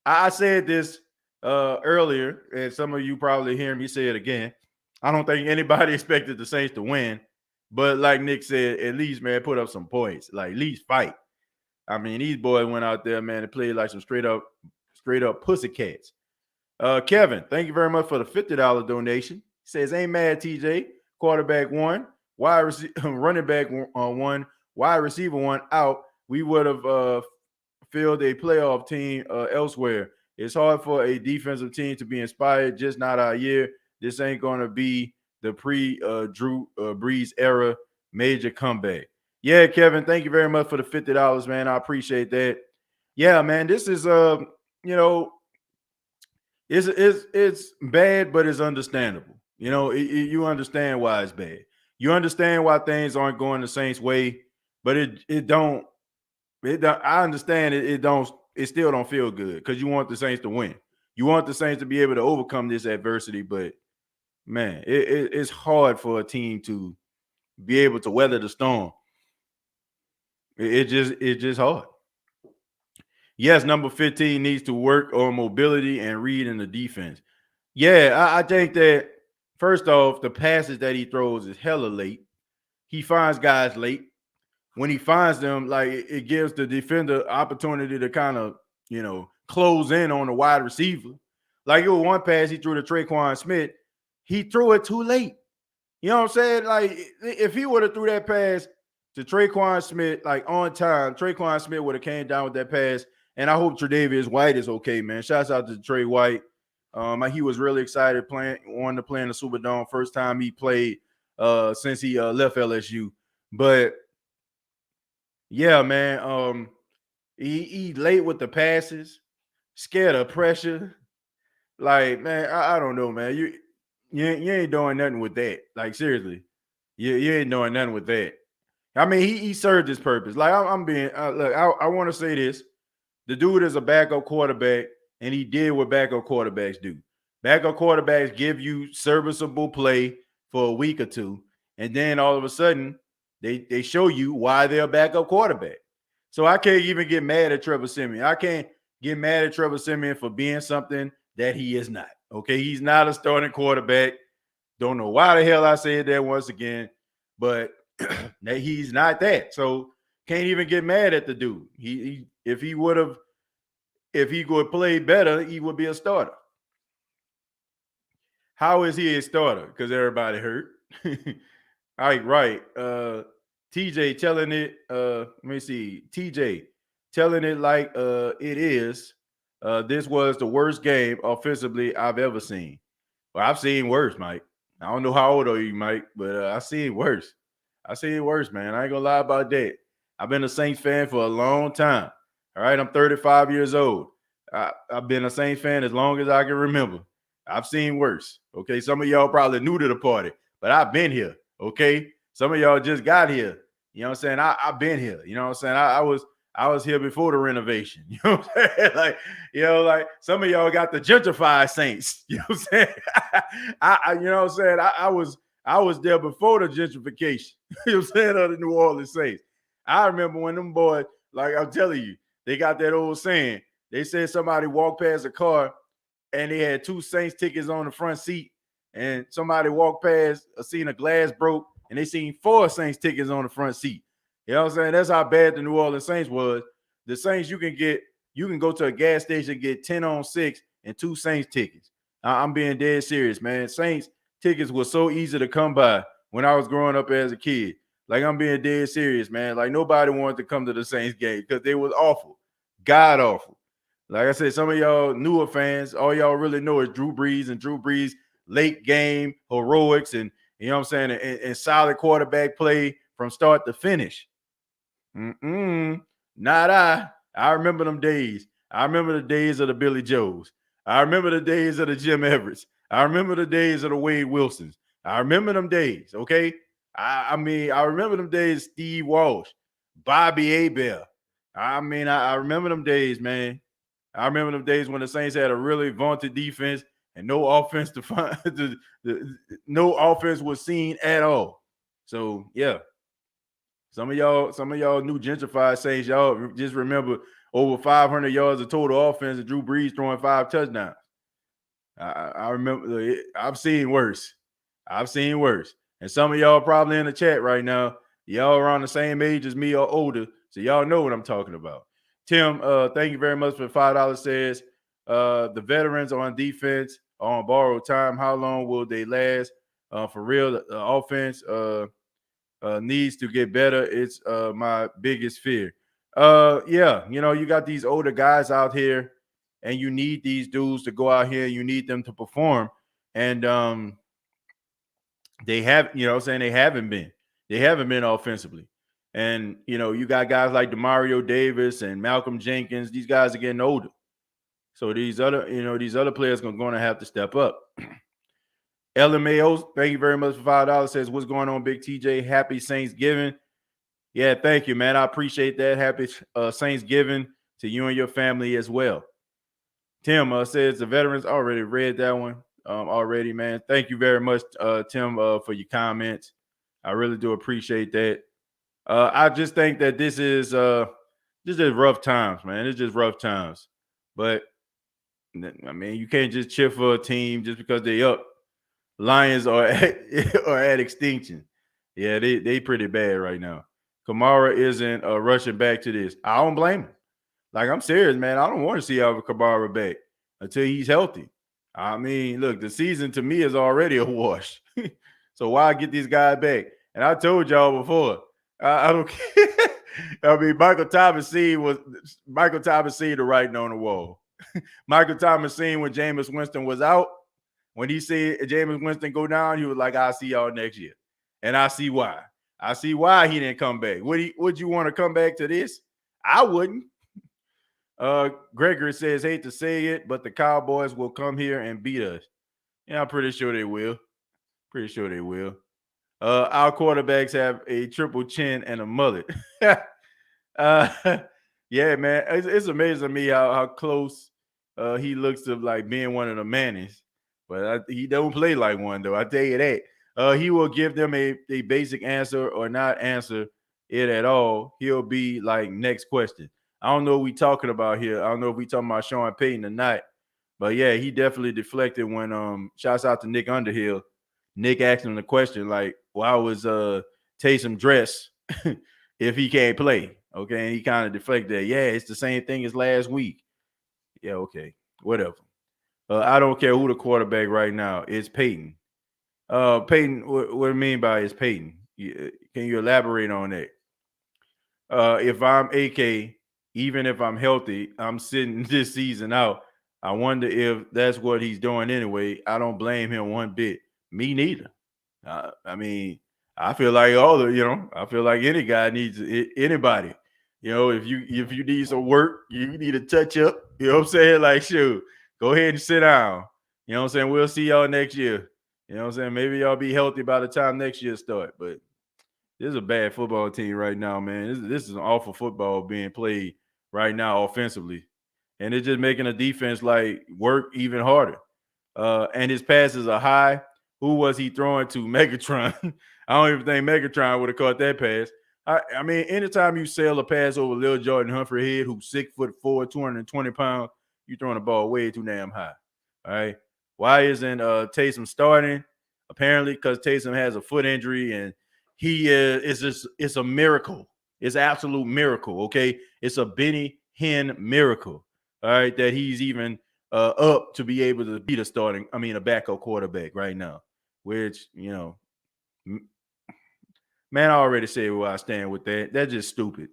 I said this earlier, and some of you probably hear me say it again. I don't think anybody expected the Saints to win. But like Nick said, at least, man, put up some points. Like, at least fight. I mean, these boys went out there, man, and played like some straight up pussycats. Kevin, thank you very much for the $50 donation. He says, ain't mad, TJ. Quarterback one, running back one, wide receiver one out. We would have filled a playoff team elsewhere. It's hard for a defensive team to be inspired, just not our year. This ain't going to be the pre-Drew Brees era major comeback. Yeah, Kevin, thank you very much for the $50, man. I appreciate that. Yeah, man, this is it's bad, but it's understandable. You understand why it's bad. You understand why things aren't going the Saints' way, but it don't. I understand it. It still don't feel good because you want the Saints to win. You want the Saints to be able to overcome this adversity, but man, it's hard for a team to be able to weather the storm. It's just hard. Yes, number 15 needs to work on mobility and reading the defense. Yeah, I think that first off, the passes that he throws is hella late. He finds guys late. When he finds them, like it gives the defender opportunity to kind of, close in on the wide receiver. Like it was one pass he threw to Traquan Smith. He threw it too late. You know what I'm saying? Like if he would have threw that pass to Traquan Smith, like on time, Traquan Smith would have came down with that pass. And I hope Tre'Davious White is okay, man. Shouts out to Trey White. He was really excited wanted to play in the Superdome. First time he played since he left LSU. But yeah, man. He late with the passes, scared of pressure. Like, man, I don't know, man. You ain't doing nothing with that. Like, seriously, you ain't doing nothing with that. I mean, he served his purpose. Like, I'm being look. I want to say this: the dude is a backup quarterback, and he did what backup quarterbacks do. Backup quarterbacks give you serviceable play for a week or two, and then all of a sudden they show you why they're a backup quarterback. So I can't even get mad at Trevor Siemian. I can't get mad at Trevor Siemian for being something that he is not. Okay, he's not a starting quarterback. Don't know why the hell I said that once again, but he's not that. So can't even get mad at the dude. If he could play better, he would be a starter. How is he a starter? Because everybody hurt. All right. TJ telling it. Let me see. TJ telling it like it is. This was the worst game offensively I've ever seen. Well, I've seen worse, Mike. I don't know how old are you, Mike, but I've seen worse. I seen it worse, man. I ain't gonna lie about that. I've been a Saints fan for a long time. All right, I'm 35 years old. I've been a Saints fan as long as I can remember. I've seen worse. Okay, some of y'all probably new to the party, but I've been here. Okay, some of y'all just got here. You know what I'm saying? I've been here. You know what I'm saying? I was here before the renovation. You know what I'm saying? Like some of y'all got the gentrified Saints. You know what I'm saying? You know what I'm saying? I was there before the gentrification. You know what I'm saying? Of the New Orleans Saints. I remember when them boys, like I'm telling you, they got that old saying. They said somebody walked past a car and they had 2 Saints tickets on the front seat, and somebody walked past, seen a glass broke, and they seen 4 Saints tickets on the front seat. You know what I'm saying? That's how bad the New Orleans Saints was. The Saints, you can go to a gas station and get 10 on 6 and 2 Saints tickets. I'm being dead serious, man. Saints tickets were so easy to come by when I was growing up as a kid. Like, I'm being dead serious, man. Like, nobody wanted to come to the Saints game because they was awful. God awful. Like I said, some of y'all newer fans, all y'all really know is Drew Brees and Drew Brees late game heroics and, you know what I'm saying, and solid quarterback play from start to finish. Not I. I remember them days. I remember the days of the Billy Joes. I remember the days of the Jim Everetts. I remember the days of the Wade Wilsons. I remember them days, okay? I mean, I remember them days, Steve Walsh. Bobby Abel. I mean, I remember them days, man. I remember them days when the Saints had a really vaunted defense and no offense to find. No offense was seen at all. So yeah, some of y'all new gentrified Saints, y'all just remember over 500 yards of total offense and Drew Brees throwing 5 touchdowns. I remember. I've seen worse. I've seen worse. And some of y'all probably in the chat right now. Y'all around the same age as me or older, so y'all know what I'm talking about. Tim, thank you very much for $5. Says the veterans on defense are on borrowed time. How long will they last? For real, the offense needs to get better. It's my biggest fear. Yeah, you got these older guys out here, and you need these dudes to go out here. You need them to perform, and they have, they haven't been. They haven't been offensively. And, you got guys like DeMario Davis and Malcolm Jenkins. These guys are getting older. So these other players are going to have to step up. LMAO, thank you very much for $5. Says, what's going on, Big TJ? Happy Thanksgiving. Yeah, thank you, man. I appreciate that. Happy Thanksgiving to you and your family as well. Tim says the veterans already read that one already, man. Thank you very much, Tim, for your comments. I really do appreciate that. I just think that this is rough times, man. It's just rough times. But I mean, you can't just cheer for a team just because they up. Lions are at extinction. Yeah, they pretty bad right now. Kamara isn't rushing back to this. I don't blame him. Like, I'm serious, man. I don't want to see Alvin Kamara back until he's healthy. I mean, look, the season to me is already a wash. So why get this guy back? And I told y'all before, I don't care. I mean, Michael Thomas seen the writing on the wall. Michael Thomas seen when Jameis Winston was out. When he said Jameis Winston go down, he was like, I'll see y'all next year. And I see why. I see why he didn't come back. Would you want to come back to this? I wouldn't. Gregory says, hate to say it, but the Cowboys will come here and beat us. Yeah, I'm pretty sure they will. Our quarterbacks have a triple chin and a mullet. Yeah, man. It's amazing to me how close he looks to like being one of the Mannings. But he don't play like one, though. I tell you that. He will give them a basic answer or not answer it at all. He'll be like, next question. I don't know what we talking about here. I don't know if we talking about Sean Payton or not. But yeah, he definitely deflected when shouts out to Nick Underhill. Nick asked him the question like, why was Taysom dressed if he can't play? Okay, and he kind of deflected that. Yeah, it's the same thing as last week. Yeah, okay, whatever. I don't care who the quarterback right now. It's Peyton. Peyton, what do you mean by it's Peyton? Can you elaborate on that? If I'm AK, even if I'm healthy, I'm sitting this season out. I wonder if that's what he's doing anyway. I don't blame him one bit. Me neither. I mean, I feel like I feel like any guy needs anybody. If you need some work, you need a touch up. You know what I'm saying? Like, shoot. Go ahead and sit down. You know what I'm saying? We'll see y'all next year. You know what I'm saying? Maybe y'all be healthy by the time next year start. But this is a bad football team right now, man. This is an awful football being played right now offensively. And it's just making a defense like work even harder. And his passes are high. Who was he throwing to? Megatron. I don't even think Megatron would have caught that pass. I mean, anytime you sail a pass over Lil Jordan Humphrey head, who's 6'4", 220 pounds, you're throwing the ball way too damn high. All right. Why isn't Taysom starting? Apparently, because Taysom has a foot injury and he it's a miracle. It's an absolute miracle. Okay. It's a Benny Hinn miracle. All right. That he's even up to be able to be a backup quarterback right now, which, man, I already said where I stand with that. That's just stupid.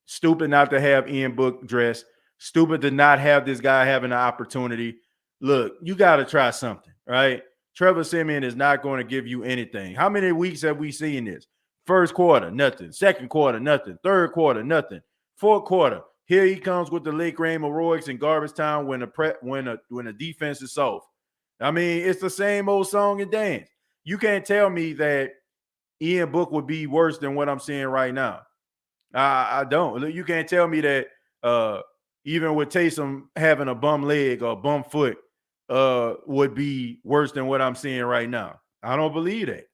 Stupid not to have Ian Book dressed. Stupid to not have this guy having an opportunity. Look, you got to try something, right? Trevor Siemian is not going to give you anything. How many weeks have we seen this? First quarter, nothing. Second quarter, nothing. Third quarter, nothing. Fourth quarter, here he comes with the late game heroics in garbage time when the defense is soft. I mean, it's the same old song and dance. You can't tell me that Ian Book would be worse than what I'm seeing right now. I don't. You can't tell me that even with Taysom having a bum leg or bum foot would be worse than what I'm seeing right now. I don't believe that.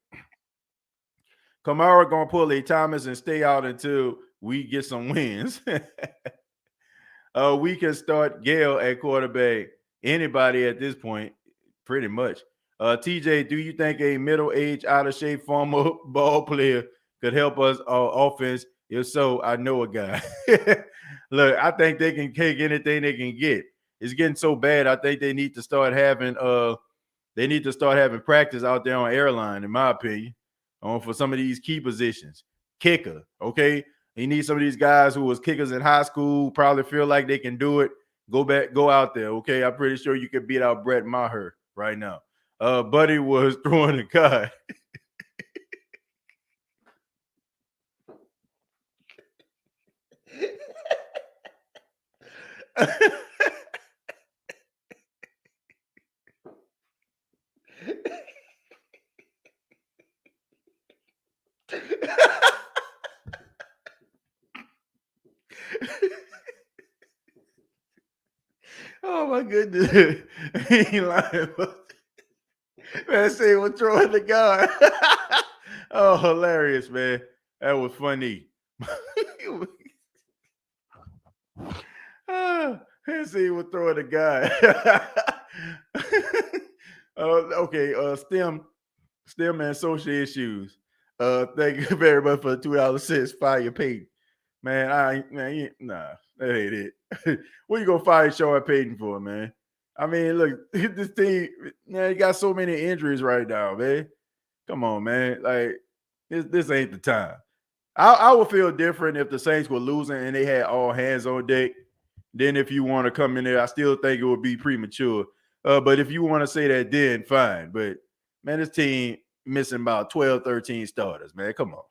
Kamara gonna pull a Thomas and stay out until we get some wins. We can start Gale at quarterback. Anybody at this point, pretty much. TJ, do you think a middle-aged, out-of-shape former ball player could help us offense? If so, I know a guy. Look, I think they can take anything they can get. It's getting so bad. I think they need to start having practice out there on airline, in my opinion, for some of these key positions. Kicker, okay? You need some of these guys who was kickers in high school, probably feel like they can do it. Go out there, okay? I'm pretty sure you could beat out Brett Maher right now. Buddy was throwing a guy. Oh my goodness. He ain't lying. Man, say we're throwing the gun. Oh, hilarious, man. That was funny. See, we're throwing the guy. Okay, STEM and social issues. Thank you very much for the $2 fire Payton. Man, that ain't it. What you gonna fire Sean Payton for, man? I mean, look, this team, man, you got so many injuries right now, man. Come on, man. Like, this ain't the time. I would feel different if the Saints were losing and they had all hands on deck. Then if you want to come in there, I still think it would be premature. But if you want to say that, then fine. But, man, this team missing about 12, 13 starters, man. Come on.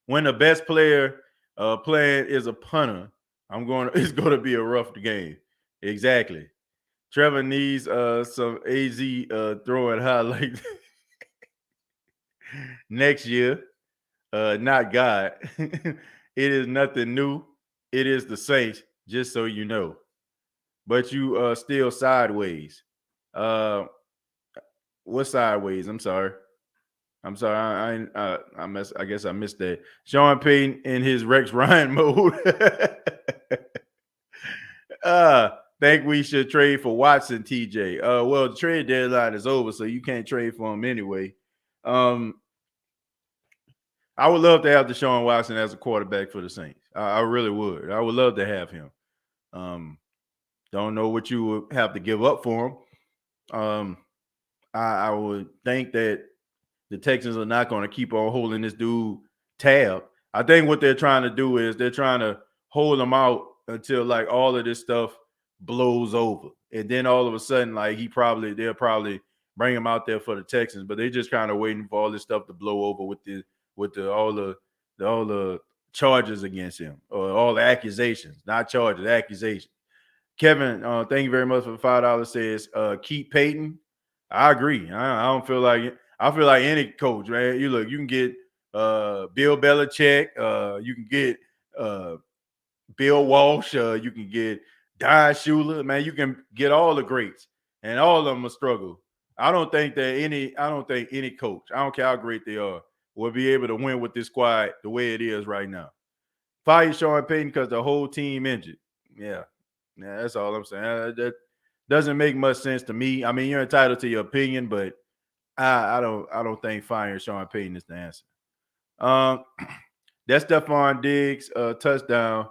When the best player playing is a punter, it's going to be a rough game. Exactly. Trevor needs some AZ throwing highlights next year. Not God. It is nothing new. It is the Saints, just so you know. But you still sideways. What sideways? I'm sorry. I guess I missed that. Sean Payton in his Rex Ryan mode. Think we should trade for Watson, TJ. Well, the trade deadline is over, so you can't trade for him anyway. I would love to have Deshaun Watson as a quarterback for the Saints. I really would. I would love to have him. Don't know what you would have to give up for him. I would think that the Texans are not going to keep on holding this dude tab. I think what they're trying to do is they're trying to hold him out until like all of this stuff blows over. And then all of a sudden, like they'll probably bring him out there for the Texans, but they're just kind of waiting for all this stuff to blow over with all the charges against him, or all the accusations, not charges, accusations. Kevin, thank you very much for the $5. Says keep Payton. I agree. I don't feel like it. I feel like any coach, man. You can get Bill Belichick, you can get Bill Walsh, you can get Don Shula, man. You can get all the greats, and all of them will struggle. I don't think any coach, I don't care how great they are, will be able to win with this squad the way it is right now. Fire Sean Payton because the whole team injured. Yeah, that's all I'm saying. That doesn't make much sense to me. I mean, you're entitled to your opinion, but I don't think firing Sean Payton is the answer. That Stephon Diggs touchdown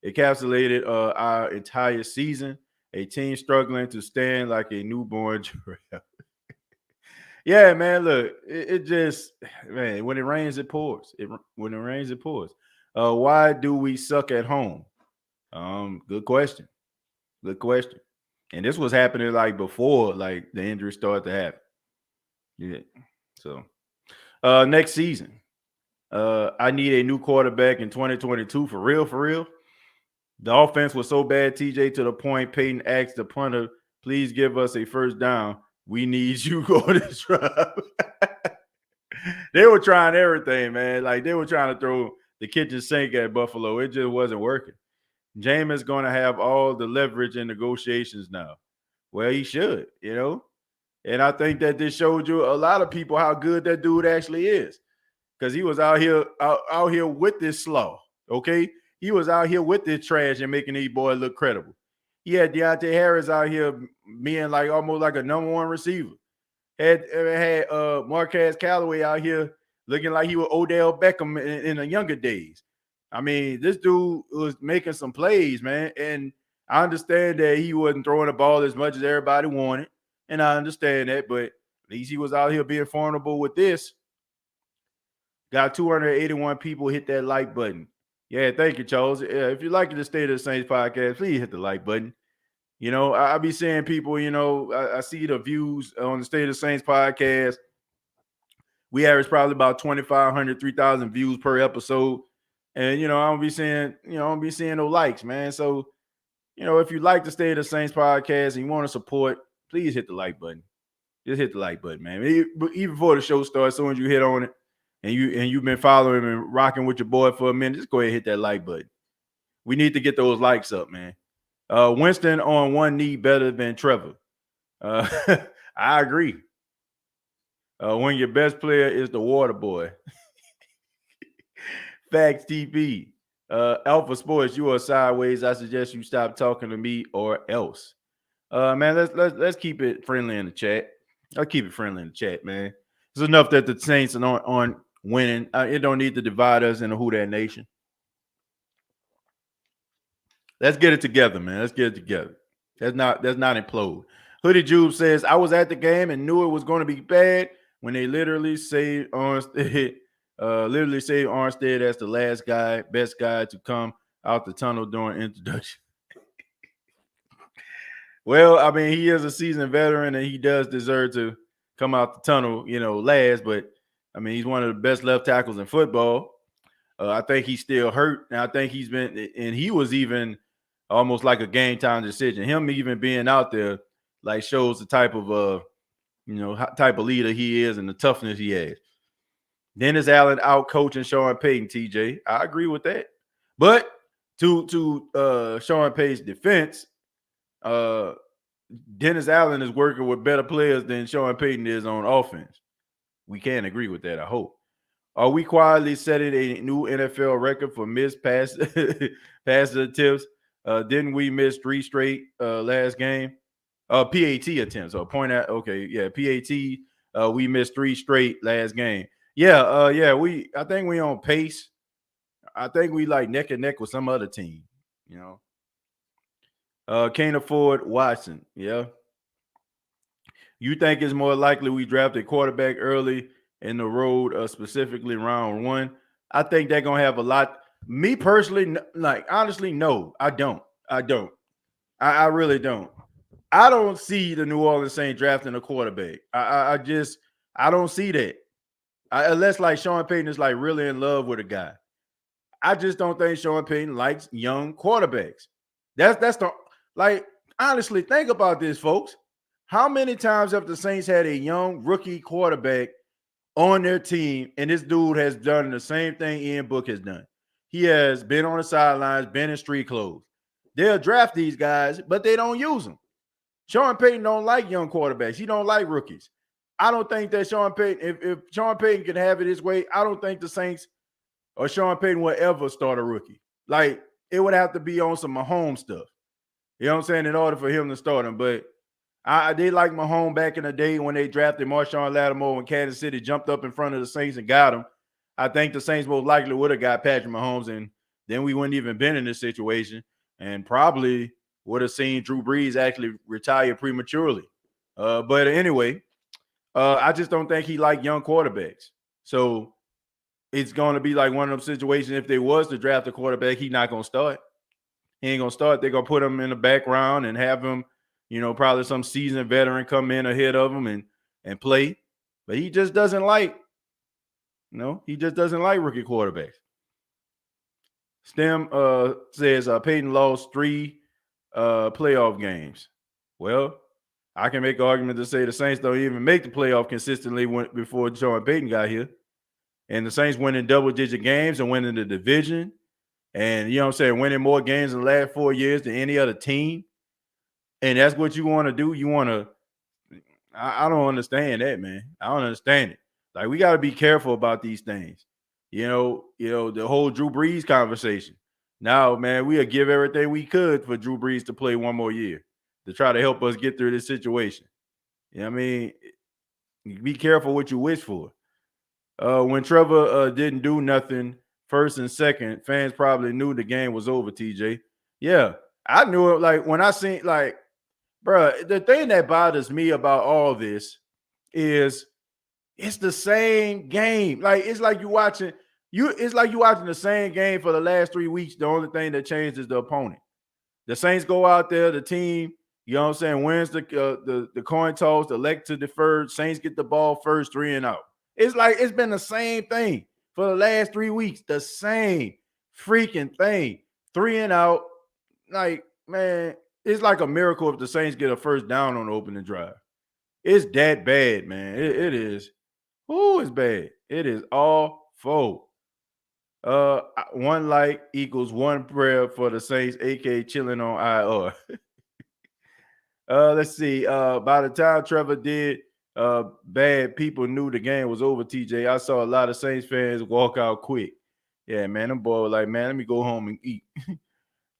encapsulated our entire season. A team struggling to stand like a newborn giraffe. Yeah, man. Look, it just, man. When it rains, it pours. When it rains, it pours. Why do we suck at home? Good question. Good question. And this was happening like before, like the injury started to happen. Yeah. So, next season, I need a new quarterback in 2022 for real. For real. The offense was so bad, TJ, to the point Peyton asked the punter, "Please give us a first down. We need you on this drive." They were trying everything, man. Like they were trying to the kitchen sink at Buffalo. It just wasn't working. Jameis going to have all the leverage in negotiations now. Well, he should, And I think that this showed you a lot of people how good that dude actually is, because he was out here with this slaw. Okay, he was out here with this trash and making these boys look credible. He had Deontay Harris out here being like almost like a number one receiver. Had Marquez Callaway out here looking like he was Odell Beckham in the younger days. I mean, this dude was making some plays, man. And I understand that he wasn't throwing the ball as much as everybody wanted. And I understand that, but at least he was out here being formidable with this. Got 281 people hit that like button. Yeah, thank you, Charles. Yeah, if you like the State of the Saints podcast, please hit the like button. I be seeing people, I see the views on the State of the Saints podcast. We average probably about 2,500, 3,000 views per episode. And, I don't be seeing no likes, man. So, if you like the State of the Saints podcast and you want to support, please hit the like button. Just hit the like button, man. Even before the show starts, as soon as you hit on it and you've been following and rocking with your boy for a minute, just go ahead and hit that like button. We need to get those likes up, man. Winston on one knee better than Trevor. I agree. When your best player is the water boy. Facts TP. Alpha Sports, you are sideways. I suggest you stop talking to me or else. Man, let's keep it friendly in the chat. I'll keep it friendly in the chat, man. It's enough that the Saints aren't winning. It don't need to divide us in a Who Dat Nation. Let's get it together, man. Let's get it together. That's not implode. Hoodie Jube says, I was at the game and knew it was going to be bad when they literally saved Armstead. Saved Armstead as the best guy to come out the tunnel during introduction. Well, I mean, he is a seasoned veteran and he does deserve to come out the tunnel, last. But I mean, he's one of the best left tackles in football. I think he's still hurt. And I think he was even almost like a game time decision. Him even being out there like shows the type of leader he is and the toughness he has. Dennis Allen out coaching Sean Payton, TJ. I agree with that. But to Sean Payton's defense, Dennis Allen is working with better players than Sean Payton is on offense. We can agree with that, I hope. Are we quietly setting a new NFL record for missed pass attempts? Didn't we miss 3 straight last game? PAT attempts. Point out. Okay, yeah, PAT. We missed 3 straight last game. Yeah. I think we on pace. I think we like neck and neck with some other team. Can't afford Watson. Yeah. You think it's more likely we draft a quarterback early in the road, specifically round 1? I think they're gonna have a lot. Me personally, honestly, no, I don't. I really don't. I don't see the New Orleans Saints drafting a quarterback. I don't see that. Unless like Sean Payton is like really in love with a guy. I just don't think Sean Payton likes young quarterbacks. That's the honestly, think about this, folks. How many times have the Saints had a young rookie quarterback on their team, and this dude has done the same thing Ian Book has done? He has been on the sidelines, been in street clothes. They'll draft these guys, but they don't use them. Sean Payton don't like young quarterbacks. He don't like rookies. I don't think that Sean Payton, if Sean Payton can have it his way, I don't think the Saints or Sean Payton will ever start a rookie. Like, it would have to be on some Mahomes stuff. You know what I'm saying? In order for him to start him. But I did like Mahomes back in the day when they drafted Marshawn Lattimore when Kansas City jumped up in front of the Saints and got him. I think the Saints most likely would have got Patrick Mahomes, and then we wouldn't even been in this situation and probably would have seen Drew Brees actually retire prematurely. But anyway, I just don't think he liked young quarterbacks. So it's going to be like one of those situations. If they was to draft a quarterback, he's not going to start. He ain't going to start. They're going to put him in the background and have him, probably some seasoned veteran come in ahead of him and play. But he just doesn't like, he just doesn't like rookie quarterbacks. Stem says Peyton lost 3 playoff games. Well, I can make an argument to say the Saints don't even make the playoff consistently before Sean Payton got here. And the Saints winning double-digit games and winning the division. And, you know what I'm saying, winning more games in the last 4 years than any other team. And that's what you want to do. You want to – I don't understand that, man. I don't understand it. Like, we got to be careful about these things. You know, the whole Drew Brees conversation. Now, man, we'll give everything we could for Drew Brees to play one more year to try to help us get through this situation. You know what I mean? Be careful what you wish for. When Trevor didn't do nothing first and second, fans probably knew the game was over, TJ. Yeah, I knew it. Like, when I seen, like, bro, the thing that bothers me about all this is it's the same game. Like, it's like you watching the same game for the last 3 weeks. The only thing that changed is the opponent. The Saints go out there, the team, you know what I'm saying, wins the coin toss, the elect to defer. Saints get the ball first, 3 and out. It's like it's been the same thing for the last 3 weeks. The same freaking thing. 3 and out. Like, man, it's like a miracle if the Saints get a first down on the opening drive. It's that bad, man. It is. Ooh, it's bad. It is awful. 1 like equals 1 prayer for the Saints, aka chilling on IR. Let's see. By the time Trevor did bad, people knew the game was over, TJ. I saw a lot of Saints fans walk out quick. Yeah, man, them boys were like, man, let me go home and eat.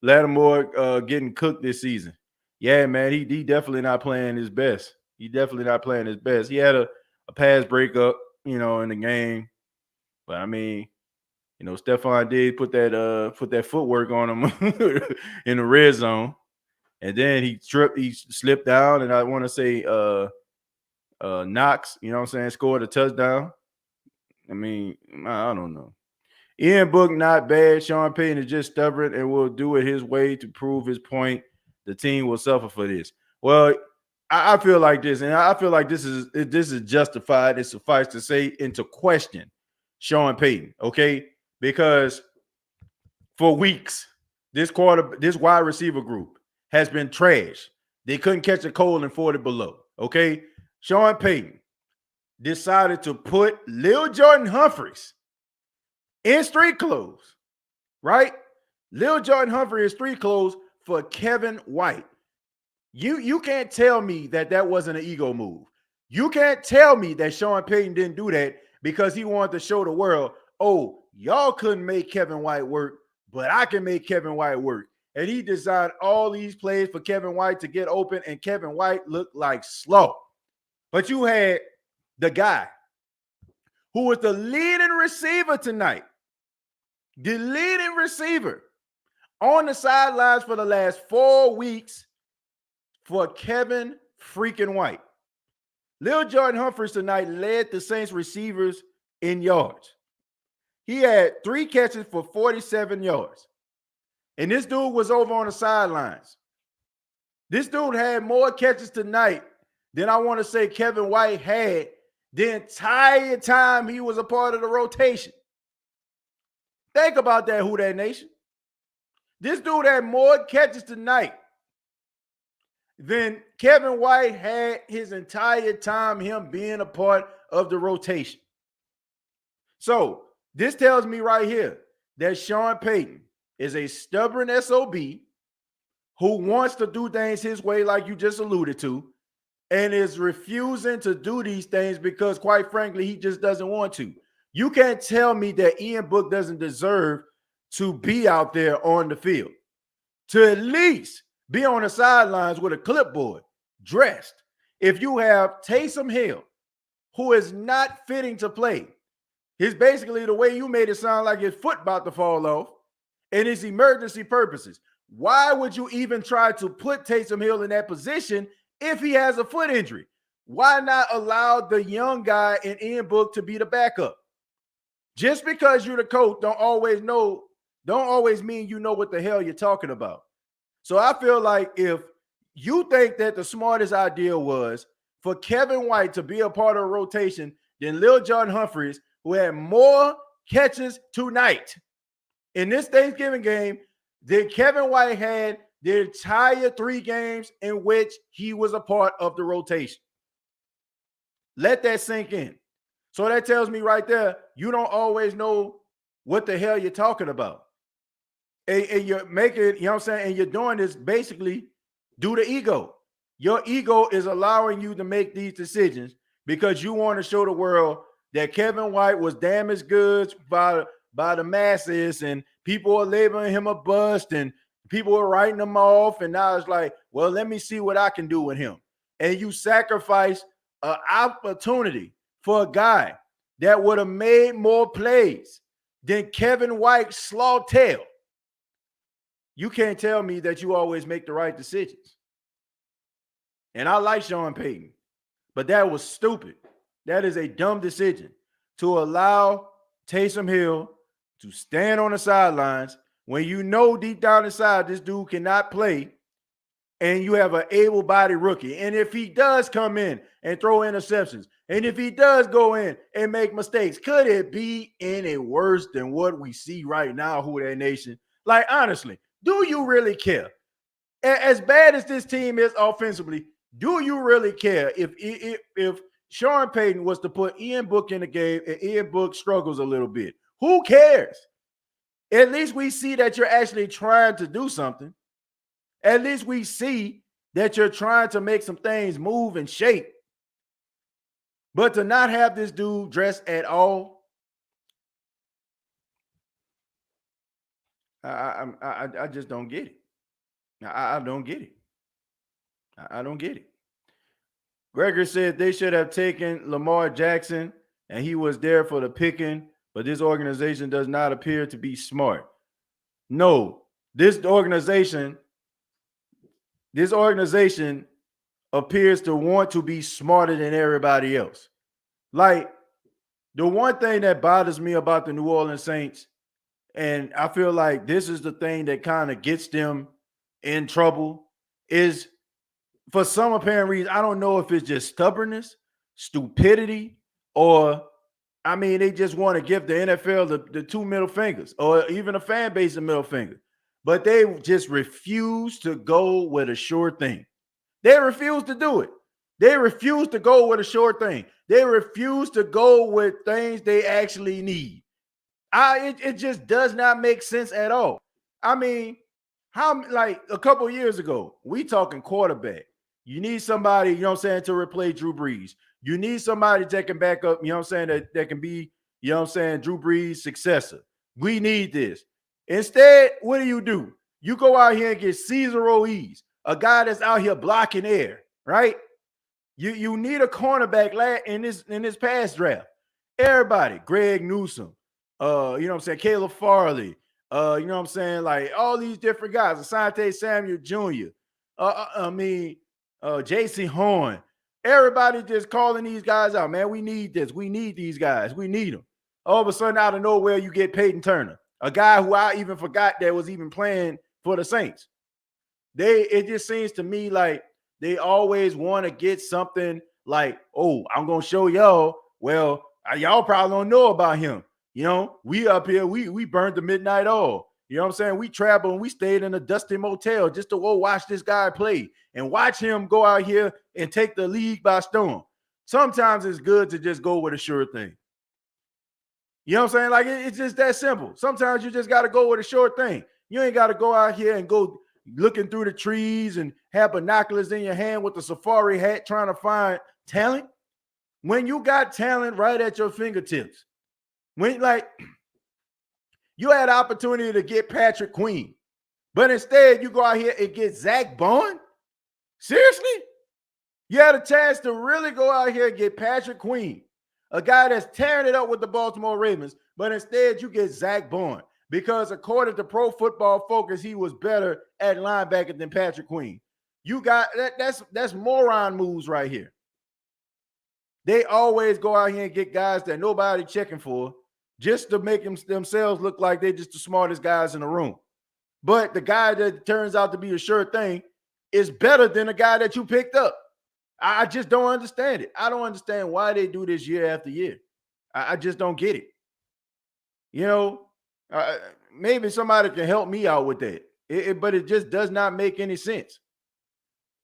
Lattimore getting cooked this season. Yeah, man, he definitely not playing his best. He definitely not playing his best. He had a pass breakup, you know, in the game. But, I mean, you know, Stephon did put that footwork on him in the red zone. And then he slipped down, and I want to say Knox, you know what I'm saying, scored a touchdown. I mean, I don't know. Ian Book, not bad. Sean Payton is just stubborn and will do it his way to prove his point. The team will suffer for this. Well, I feel like this, and I feel like this is justified. It suffice to say, and to question Sean Payton, okay? Because for weeks, this wide receiver group has been trash. They couldn't catch a cold in 40 below, okay? Sean Payton decided to put Lil Jordan Humphreys in street clothes, right? Lil Jordan Humphrey is street clothes for Kevin White. You can't tell me that wasn't an ego move. You can't tell me that Sean Payton didn't do that because he wanted to show the world, oh, y'all couldn't make Kevin White work, but I can make Kevin White work. And he designed all these plays for Kevin White to get open, and Kevin White looked like slow. But you had the guy who was the leading receiver tonight, the leading receiver on the sidelines for the last 4 weeks for Kevin freaking White. Lil Jordan Humphreys tonight led the Saints receivers in yards. He had 3 catches for 47 yards. And this dude was over on the sidelines. This dude had more catches tonight than I want to say Kevin White had the entire time he was a part of the rotation. Think about that, Who Dat Nation. This dude had more catches tonight than Kevin White had his entire time, him being a part of the rotation. So this tells me right here that Sean Payton is a stubborn SOB who wants to do things his way, like you just alluded to, and is refusing to do these things because, quite frankly, he just doesn't want to. You can't tell me that Ian Book doesn't deserve to be out there on the field, to at least be on the sidelines with a clipboard, dressed. If you have Taysom Hill, who is not fitting to play, it's basically the way you made it sound like his foot about to fall off, and it's emergency purposes. Why would you even try to put Taysom Hill in that position if he has a foot injury? Why not allow the young guy in Ian Book to be the backup? Just because you're the coach don't always mean you know what the hell you're talking about. So I feel like if you think that the smartest idea was for Kevin White to be a part of a rotation than Lil Jordan Humphreys, who had more catches tonight in this Thanksgiving game than Kevin White had the entire 3 games in which he was a part of the rotation. Let that sink in. So that tells me right there, you don't always know what the hell you're talking about. And you're making, you know what I'm saying? And you're doing this basically due to ego. Your ego is allowing you to make these decisions because you want to show the world that Kevin White was damaged goods by the masses, and people are labeling him a bust, and people are writing him off. And now it's like, well, let me see what I can do with him. And you sacrifice an opportunity for a guy that would have made more plays than Kevin White slaughtered. You can't tell me that you always make the right decisions. And I like Sean Payton, but that was stupid. That is a dumb decision to allow Taysom Hill to stand on the sidelines when you know deep down inside this dude cannot play, and you have an able-bodied rookie. And if he does come in and throw interceptions, and if he does go in and make mistakes, could it be any worse than what we see right now, Who That Nation? Like, honestly, do you really care? As bad as this team is offensively, do you really care if Sean Payton was to put Ian Book in the game and Ian Book struggles a little bit? Who cares? At least we see that you're actually trying to do something. At least we see that you're trying to make some things move and shape. But to not have this dude dressed at all, I just don't get it. I don't get it. I don't get it. Gregory said they should have taken Lamar Jackson, and he was there for the picking, but this organization does not appear to be smart. No, this organization appears to want to be smarter than everybody else. Like, the one thing that bothers me about the New Orleans Saints, and I feel like this is the thing that kind of gets them in trouble, is for some apparent reason, I don't know if it's just stubbornness, stupidity, or, I mean, they just want to give the NFL the two middle fingers, or even a fan base a middle finger. But they just refuse to go with a sure thing. They refuse to do it. They refuse to go with a sure thing. They refuse to go with things they actually need. It just does not make sense at all. I mean, like a couple years ago, we talking quarterback. You need somebody, you know what I'm saying, to replace Drew Brees. You need somebody that can back up, you know what I'm saying, that can be, you know what I'm saying, Drew Brees' successor. We need this. Instead, what do? You go out here and get Cesar Ruiz, a guy that's out here blocking air, right? You need a cornerback in this past draft. Everybody, Greg Newsome, you know what I'm saying, Caleb Farley, you know what I'm saying, like all these different guys, Asante Samuel Jr., J.C. Horn. Everybody just calling these guys out. Man, we need this. We need these guys. We need them. All of a sudden, out of nowhere, you get Peyton Turner, a guy who I even forgot that was even playing for the Saints. It just seems to me like they always want to get something like, oh, I'm going to show y'all. Well, y'all probably don't know about him. You know, we up here, we burned the midnight oil. You know what I'm saying? We traveled and we stayed in a dusty motel just to go watch this guy play and watch him go out here and take the league by storm. Sometimes it's good to just go with a sure thing. You know what I'm saying? Like, it's just that simple. Sometimes you just got to go with a sure thing. You ain't got to go out here and go looking through the trees and have binoculars in your hand with a safari hat trying to find talent. When you got talent right at your fingertips, when like you had the opportunity to get Patrick Queen, but instead you go out here and get Zach Bond? Seriously? You had a chance to really go out here and get Patrick Queen, a guy that's tearing it up with the Baltimore Ravens, but instead you get Zach Bond because according to Pro Football Focus, he was better at linebacker than Patrick Queen. You got that's moron moves right here. They always go out here and get guys that nobody checking for just to make themselves look like they're just the smartest guys in the room. But the guy that turns out to be a sure thing is better than the guy that you picked up. I just don't understand it. I don't understand why they do this year after year. I just don't get it. You know, maybe somebody can help me out with that. But it just does not make any sense.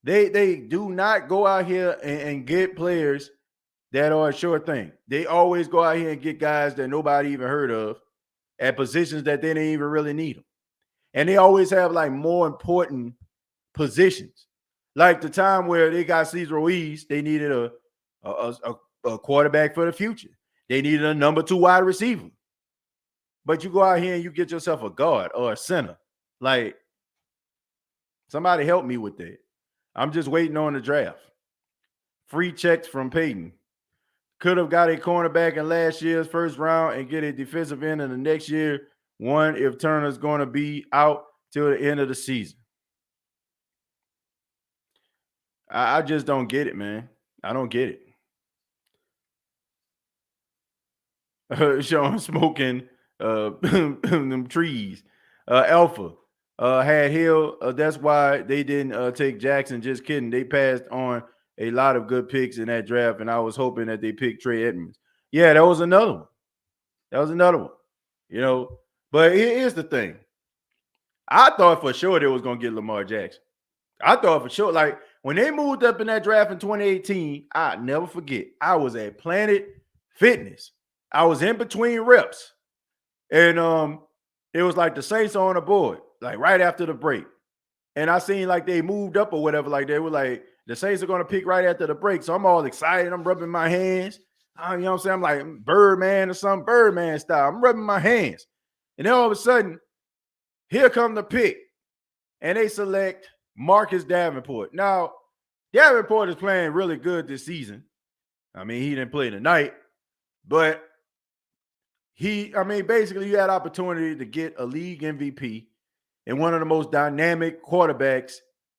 They do not go out here and get players that are a sure thing. They always go out here and get guys that nobody even heard of at positions that they didn't even really need them. And they always have like more important positions. Like the time where they got Cesar Ruiz, they needed a quarterback for the future. They needed a number 2 wide receiver. But you go out here and you get yourself a guard or a center. Like, somebody help me with that. I'm just waiting on the draft. Free checks from Peyton. Could have got a cornerback in last year's first round and get a defensive end in the next year. One, if Turner's going to be out till the end of the season. I just don't get it, man. I don't get it. Sean smoking them trees. Alpha had Hill. That's why they didn't take Jackson. Just kidding. They passed on a lot of good picks in that draft, and I was hoping that they picked Trey Edmonds. Yeah, that was another one. You know, but here's the thing. I thought for sure they was going to get Lamar Jackson. I thought for sure, like when they moved up in that draft in 2018, I never forget. I was at Planet Fitness. I was in between reps. And it was like the Saints on the board, like right after the break. And I seen like they moved up or whatever, like they were like, the Saints are going to pick right after the break. So I'm all excited. I'm rubbing my hands. You know what I'm saying? I'm like Birdman or some Birdman style. I'm rubbing my hands. And then all of a sudden, here come the pick. And they select Marcus Davenport. Now, Davenport is playing really good this season. I mean, he didn't play tonight, but basically you had opportunity to get a league MVP and one of the most dynamic quarterbacks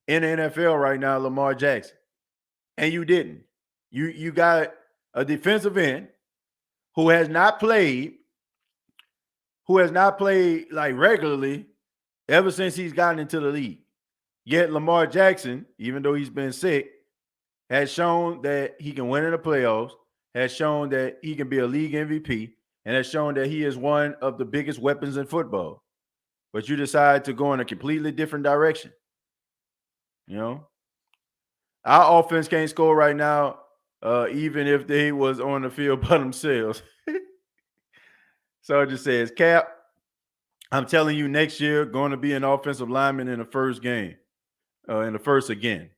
in the NFL right now, Lamar Jackson. And you didn't. You got a defensive end who has not played like regularly ever since he's gotten into the league. Yet Lamar Jackson, even though he's been sick, has shown that he can win in the playoffs, has shown that he can be a league MVP, and has shown that he is one of the biggest weapons in football. But you decide to go in a completely different direction. You know? Our offense can't score right now, even if they was on the field by themselves. So it just says, Cap, I'm telling you, next year, going to be an offensive lineman in the first game. In the first again.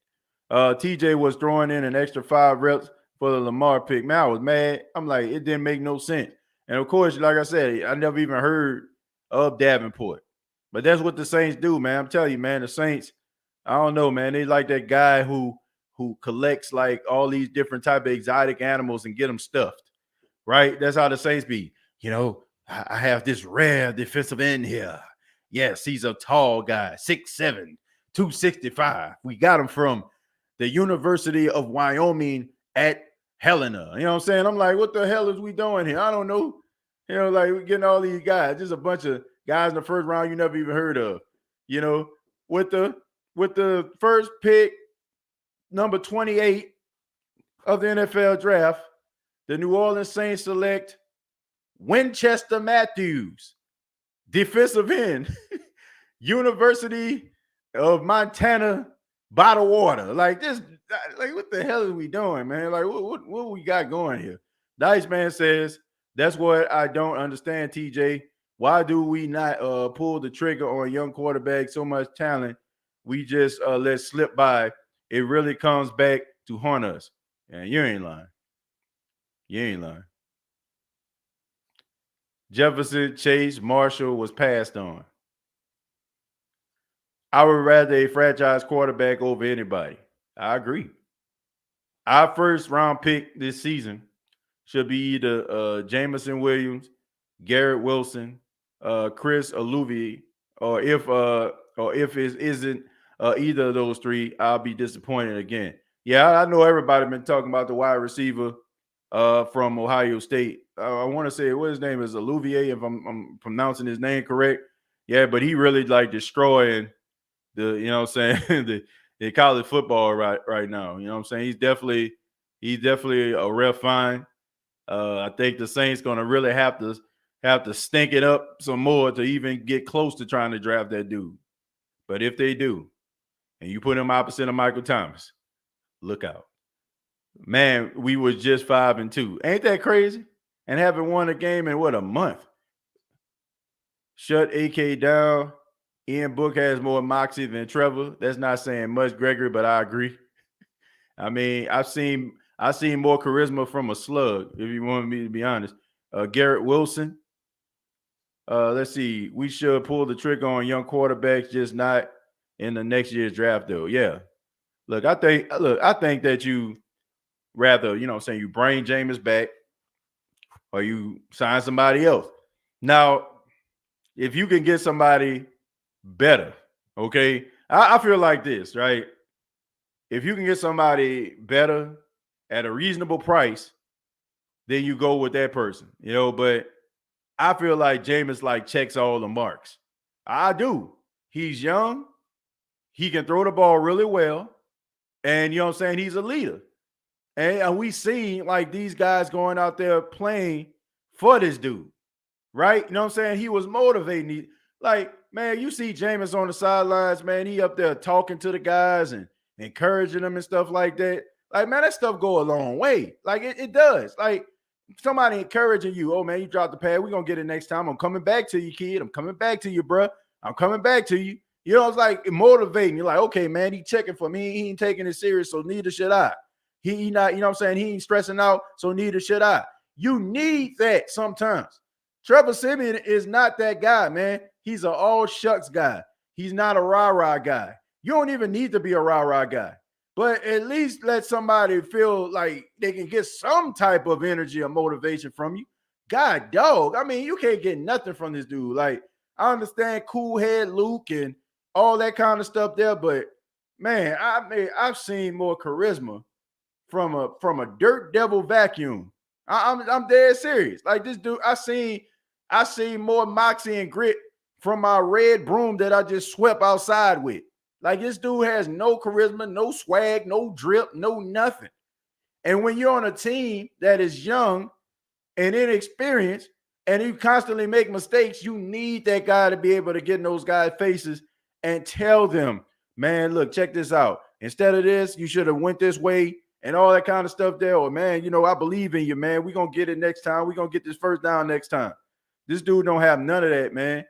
TJ was throwing in an extra 5 reps for the Lamar pick. Man, I was mad. I'm like, it didn't make no sense. And of course, like I said, I never even heard of Davenport. But that's what the Saints do, man. I'm telling you, man, the Saints, I don't know, man. They like that guy who collects like all these different type of exotic animals and get them stuffed, right? That's how the Saints be. You know, I have this rare defensive end here. Yes, he's a tall guy, 6'7", 265. We got him from the University of Wyoming at Helena. You know what I'm saying? I'm like, what the hell is we doing here? I don't know. You know, like we're getting all these guys. Just a bunch of guys in the first round you never even heard of. You know, with the first pick, number 28 of the NFL draft, the New Orleans Saints select Winchester Matthews, defensive end, University of Montana, bottled water. Like this, like what the hell are we doing, man? Like what we got going here? The Iceman says, that's what I don't understand, TJ. Why do we not pull the trigger on young quarterback? So much talent, we just let slip by. It really comes back to haunt us. And you ain't lying. You ain't lying. Jefferson, Chase, Marshall was passed on. I would rather a franchise quarterback over anybody. I agree. Our first round pick this season should be either Jameson Williams, Garrett Wilson, Chris Olave, or if it isn't either of those three, I'll be disappointed again. Yeah, I know everybody been talking about the wide receiver from Ohio State. I want to say what his name is, Olave, if I'm pronouncing his name correct. Yeah, but he really like destroying the, you know what I'm saying, the college football right now. You know what I'm saying? He's definitely a ref fine. I think the Saints gonna really have to stink it up some more to even get close to trying to draft that dude. But if they do, and you put him opposite of Michael Thomas, look out. Man, we was just 5-2. Ain't that crazy? And haven't won a game in what, a month? Shut AK down. Ian Book has more moxie than Trevor. That's not saying much, Gregory, but I agree. I mean, I've seen more charisma from a slug, if you want me to be honest. Garrett Wilson. Let's see. We should pull the trigger on young quarterbacks, just not in the next year's draft, though. Yeah. Look, I think that you rather, you bring Jameis back or you sign somebody else. Now, if you can get somebody better, okay? I feel like this, right? If you can get somebody better at a reasonable price, then you go with that person, but I feel like Jameis checks all the marks. I do. He's young. He can throw the ball really well. And he's a leader. And we seen these guys going out there playing for this dude, right? He was motivating. Man, you see Jameis on the sidelines, man. He up there talking to the guys and encouraging them and stuff like that. Man, that stuff go a long way. It does. Somebody encouraging you. Oh, man, you dropped the pad. We're going to get it next time. I'm coming back to you, kid. I'm coming back to you, bro. I'm coming back to you. It's motivating. You're like, okay, man, he checking for me. He ain't taking it serious, so neither should I. He not, he ain't stressing out, so neither should I. You need that sometimes. Trevor Siemian is not that guy, man. He's an all shucks guy. He's not a rah-rah guy. You don't even need to be a rah-rah guy. But at least let somebody feel like they can get some type of energy or motivation from you. God, dog. I mean, you can't get nothing from this dude. I understand cool head Luke and all that kind of stuff there, but man, I've seen more charisma from a dirt devil vacuum. I'm dead serious. This dude, I seen more moxie and grit from my red broom that I just swept outside with. This dude has no charisma, no swag, no drip, no nothing. And when you're on a team that is young and inexperienced and you constantly make mistakes, you need that guy to be able to get in those guys' faces and tell them, man, look, check this out. Instead of this, you should have went this way and all that kind of stuff there. Or, man, I believe in you, man. We're going to get it next time. We're going to get this first down next time. This dude don't have none of that, man.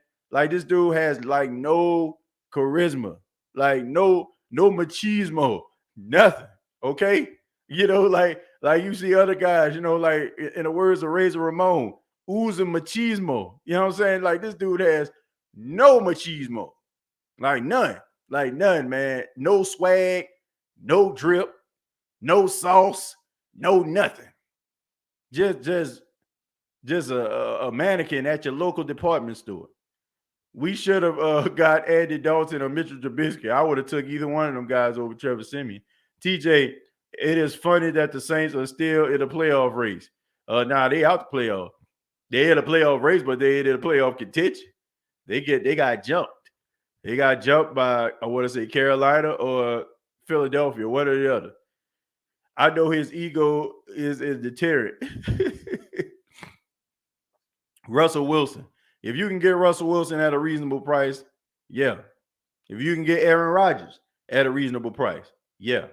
This dude has no charisma. No machismo, nothing. Okay. You see other guys, in the words of Razor Ramon, oozing machismo. You know what I'm saying? This dude has no machismo. None, man. No swag, no drip, no sauce, no nothing. Just a mannequin at your local department store. We should have got Andy Dalton or Mitchell Trubisky. I would have took either one of them guys over Trevor Siemian. TJ, it is funny that the Saints are still in a playoff race. They out the playoff. They in a playoff race, but they in a playoff contention. They got jumped. They got jumped by Carolina or Philadelphia, one or the other. I know his ego is deterrent. Russell Wilson. If you can get Russell Wilson at a reasonable price, yeah. If you can get Aaron Rodgers at a reasonable price, yeah.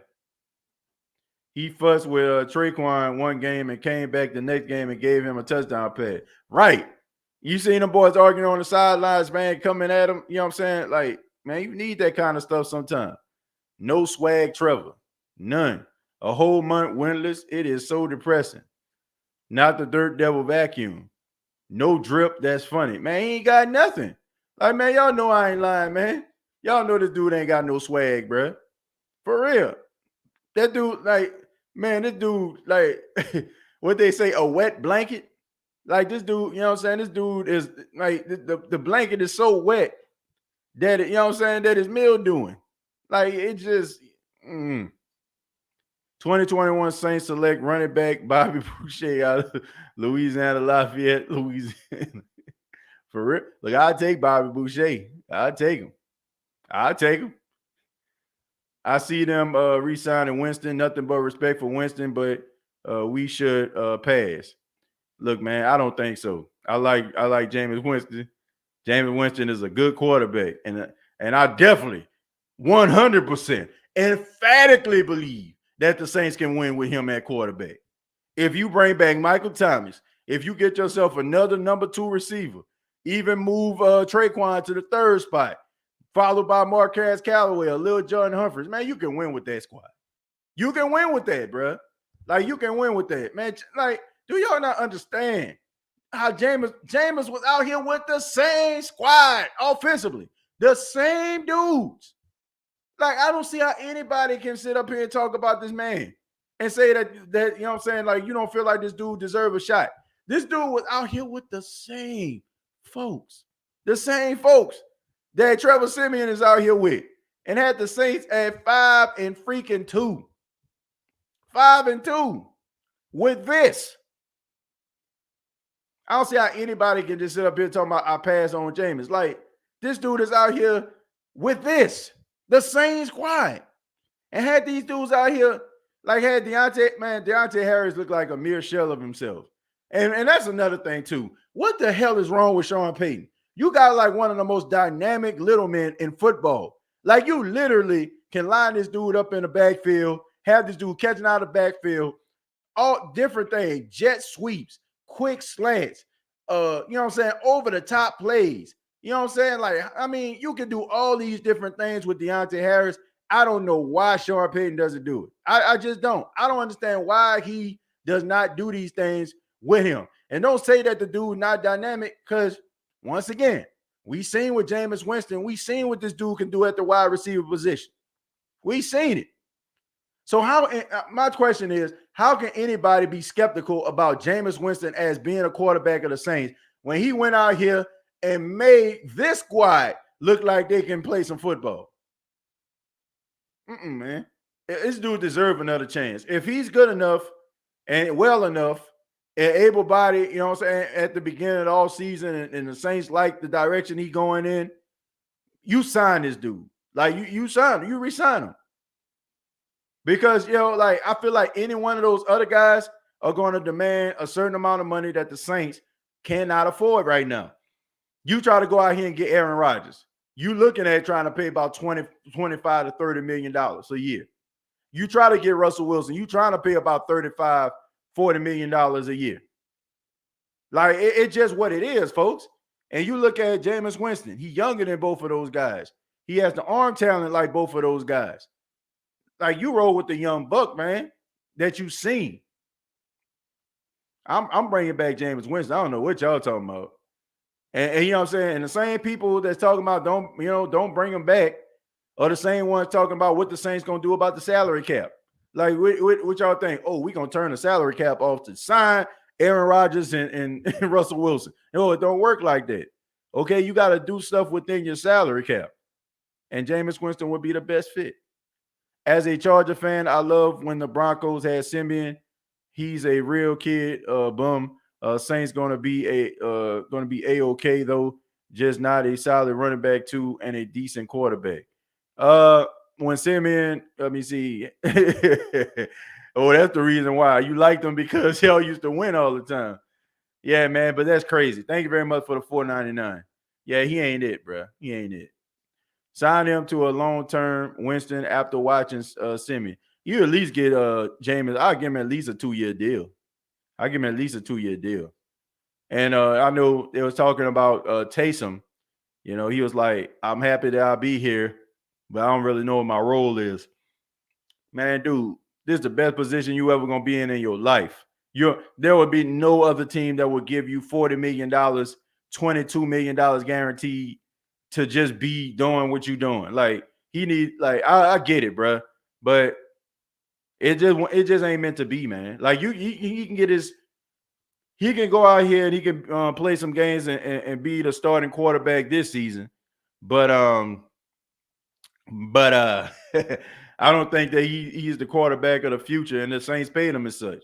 He fussed with Traquan one game and came back the next game and gave him a touchdown pass. Right. You seen them boys arguing on the sidelines, man, coming at him. You know what I'm saying? Man, you need that kind of stuff sometimes. No swag, Trevor. None. A whole month winless. It is so depressing. Not the dirt devil vacuum. No drip. That's funny. Man, he ain't got nothing. Man, y'all know I ain't lying, man. Y'all know this dude ain't got no swag, bro. For real. That dude, this dude, what they say, a wet blanket? This dude, you know what I'm saying? This dude is, the blanket is so wet that, you know what I'm saying, that it's mildewing. It just, 2021 Saints select running back Bobby Boucher out of Louisiana Lafayette, Louisiana. For real. Look, I'll take Bobby Boucher. I'll take him. I see them re-signing Winston. Nothing but respect for Winston, but we should pass. Look, man, I don't think so. I like Jameis Winston. Jameis Winston is a good quarterback, and I definitely 100% emphatically believe that the Saints can win with him at quarterback. If you bring back Michael Thomas, if you get yourself another number 2 receiver, even move Traquan to the 3rd spot, followed by Marquez Callaway, a little John Humphries, man, you can win with that squad. You can win with that, bro. Like, you can win with that, man. Like, do y'all not understand how Jameis was out here with the same squad offensively? The same dudes. Like, I don't see how anybody can sit up here and talk about this man and say that you know what I'm saying, like, you don't feel like this dude deserves a shot. This dude was out here with the same folks. The same folks that Trevor Siemian is out here with, and had the Saints at 5-2. 5-2 with this. I don't see how anybody can just sit up here talking about I pass on Jameis. Like, this dude is out here with this, the same squad, and had these dudes out here, like, had Deontay Harris look like a mere shell of himself. And that's another thing too. What the hell is wrong with Sean Payton? You got like one of the most dynamic little men in football. Like, you literally can line this dude up in the backfield, have this dude catching out of the backfield, all different things, jet sweeps, quick slants, you know what I'm saying, over the top plays. You know what I'm saying? Like, I mean, you can do all these different things with Deontay Harris. I don't know why Sean Payton doesn't do it. I just don't. I don't understand why he does not do these things with him. And don't say that the dude not dynamic, because once again, we seen what Jameis Winston, we seen what this dude can do at the wide receiver position. We seen it. So my question is, how can anybody be skeptical about Jameis Winston as being a quarterback of the Saints when he went out here and made this squad look like they can play some football? Man. This dude deserves another chance. If he's good enough and well enough and able-bodied, you know what I'm saying, at the beginning of the all season, and the Saints like the direction he's going in, you sign this dude. Like, you sign him. You re-sign him. Because, you know, like, I feel like any one of those other guys are going to demand a certain amount of money that the Saints cannot afford right now. You try to go out here and get Aaron Rodgers. You looking at trying to pay about $25 to $30 million a year. You try to get Russell Wilson. You trying to pay about $35, $40 million a year. Like, it's just what it is, folks. And you look at Jameis Winston. He's younger than both of those guys. He has the arm talent like both of those guys. Like, you roll with the young buck, man, that you've seen. I'm bringing back Jameis Winston. I don't know what y'all talking about. And you know what I'm saying? And the same people that's talking about don't bring him back are the same ones talking about what the Saints going to do about the salary cap. Like, what y'all think? Oh, we going to turn the salary cap off to sign Aaron Rodgers and Russell Wilson. No, it don't work like that. Okay, you got to do stuff within your salary cap. And Jameis Winston would be the best fit. As a Charger fan, I love when the Broncos had Simeon. He's a real kid, bum. Saints going to be A-okay though, just not a solid running back too, and a decent quarterback. When Simeon, let me see. Oh, that's the reason why you liked him, because y'all used to win all the time. Yeah, man, but that's crazy. Thank you very much for the $4.99. Yeah, he ain't it, bro. He ain't it. Sign him to a long-term Winston after watching Simeon. You at least get Jameis. I'll give him at least a 2-year deal. And I know they was talking about Taysom. You know, he was like, I'm happy that I'll be here, but I don't really know what my role is. Man, dude, this is the best position you ever going to be in your life. There would be no other team that would give you $40 million, $22 million guaranteed to just be doing what you're doing. Like, I get it, bro, but it just ain't meant to be, man. Like, he can get he can go out here and he can play some games and be the starting quarterback this season, but I don't think that he's the quarterback of the future, and the Saints paid him as such.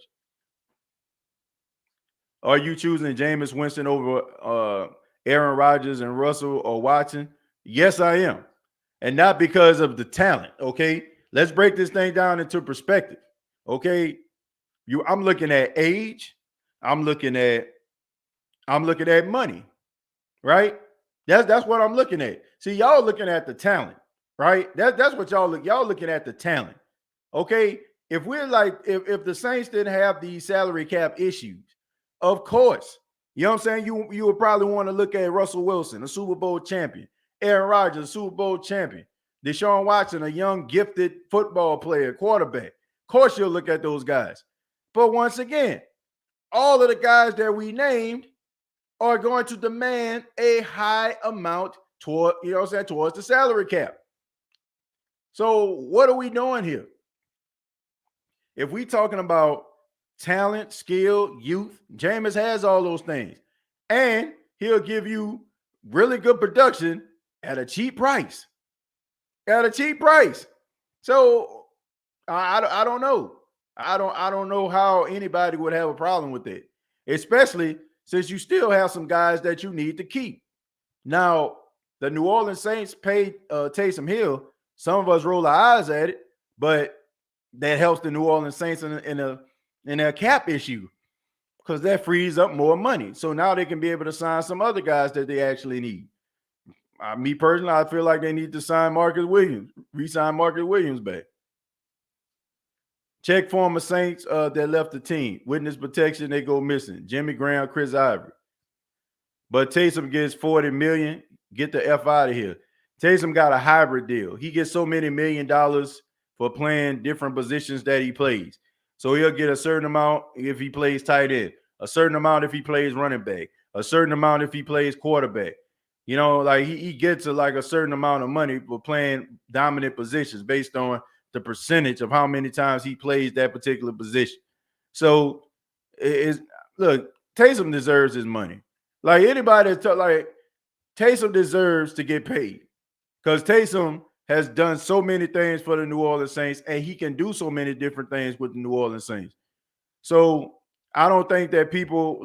Are you choosing Jameis Winston over Aaron Rodgers and Russell or Watson? Yes, I am. And not because of the talent, okay? Let's break this thing down into perspective, okay? I'm looking at age. I'm looking at money, right? That's what I'm looking at. See, y'all looking at the talent, right? That's what y'all looking at the talent, okay? if we're like, if the Saints didn't have these salary cap issues, of course, you know what I'm saying? You would probably want to look at Russell Wilson, a Super Bowl champion, Aaron Rodgers, a Super Bowl champion, Deshaun Watson, a young, gifted football player, quarterback. Of course, you'll look at those guys. But once again, all of the guys that we named are going to demand a high amount toward, you know what I'm saying, towards the salary cap. So what are we doing here? If we talking about talent, skill, youth, Jameis has all those things. And he'll give you really good production at a cheap price. At a cheap price. So I don't know. I don't know how anybody would have a problem with that, especially since you still have some guys that you need to keep. Now, the New Orleans Saints paid Taysom Hill. Some of us roll our eyes at it, but that helps the New Orleans Saints in their cap issue because that frees up more money. So now they can be able to sign some other guys that they actually need. Me personally, I feel like they need to sign Marcus Williams, re-sign Marcus Williams back. Check former Saints that left the team. Witness protection, they go missing. Jimmy Graham, Chris Ivory. But Taysom gets $40 million. Get the F out of here. Taysom got a hybrid deal. He gets so many $1 million for playing different positions that he plays. So he'll get a certain amount if he plays tight end, a certain amount if he plays running back, a certain amount if he plays quarterback. You know, like he gets like a certain amount of money for playing dominant positions based on the percentage of how many times he plays that particular position. So look, Taysom deserves his money. Like anybody that's like Taysom deserves to get paid because Taysom has done so many things for the New Orleans Saints, and he can do so many different things with the New Orleans Saints. So I don't think that people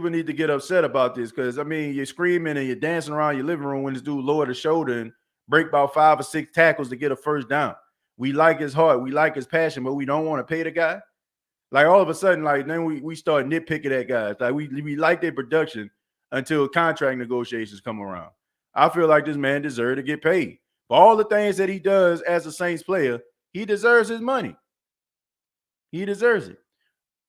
need to get upset about this because, I mean, you're screaming and you're dancing around your living room when this dude lowered his shoulder and break about 5 or 6 tackles to get a first down. We like his heart. We like his passion, but we don't want to pay the guy. Like all of a sudden, like then we start nitpicking at guys. Like we like their production until contract negotiations come around. I feel like this man deserves to get paid. For all the things that he does as a Saints player, he deserves his money. He deserves it.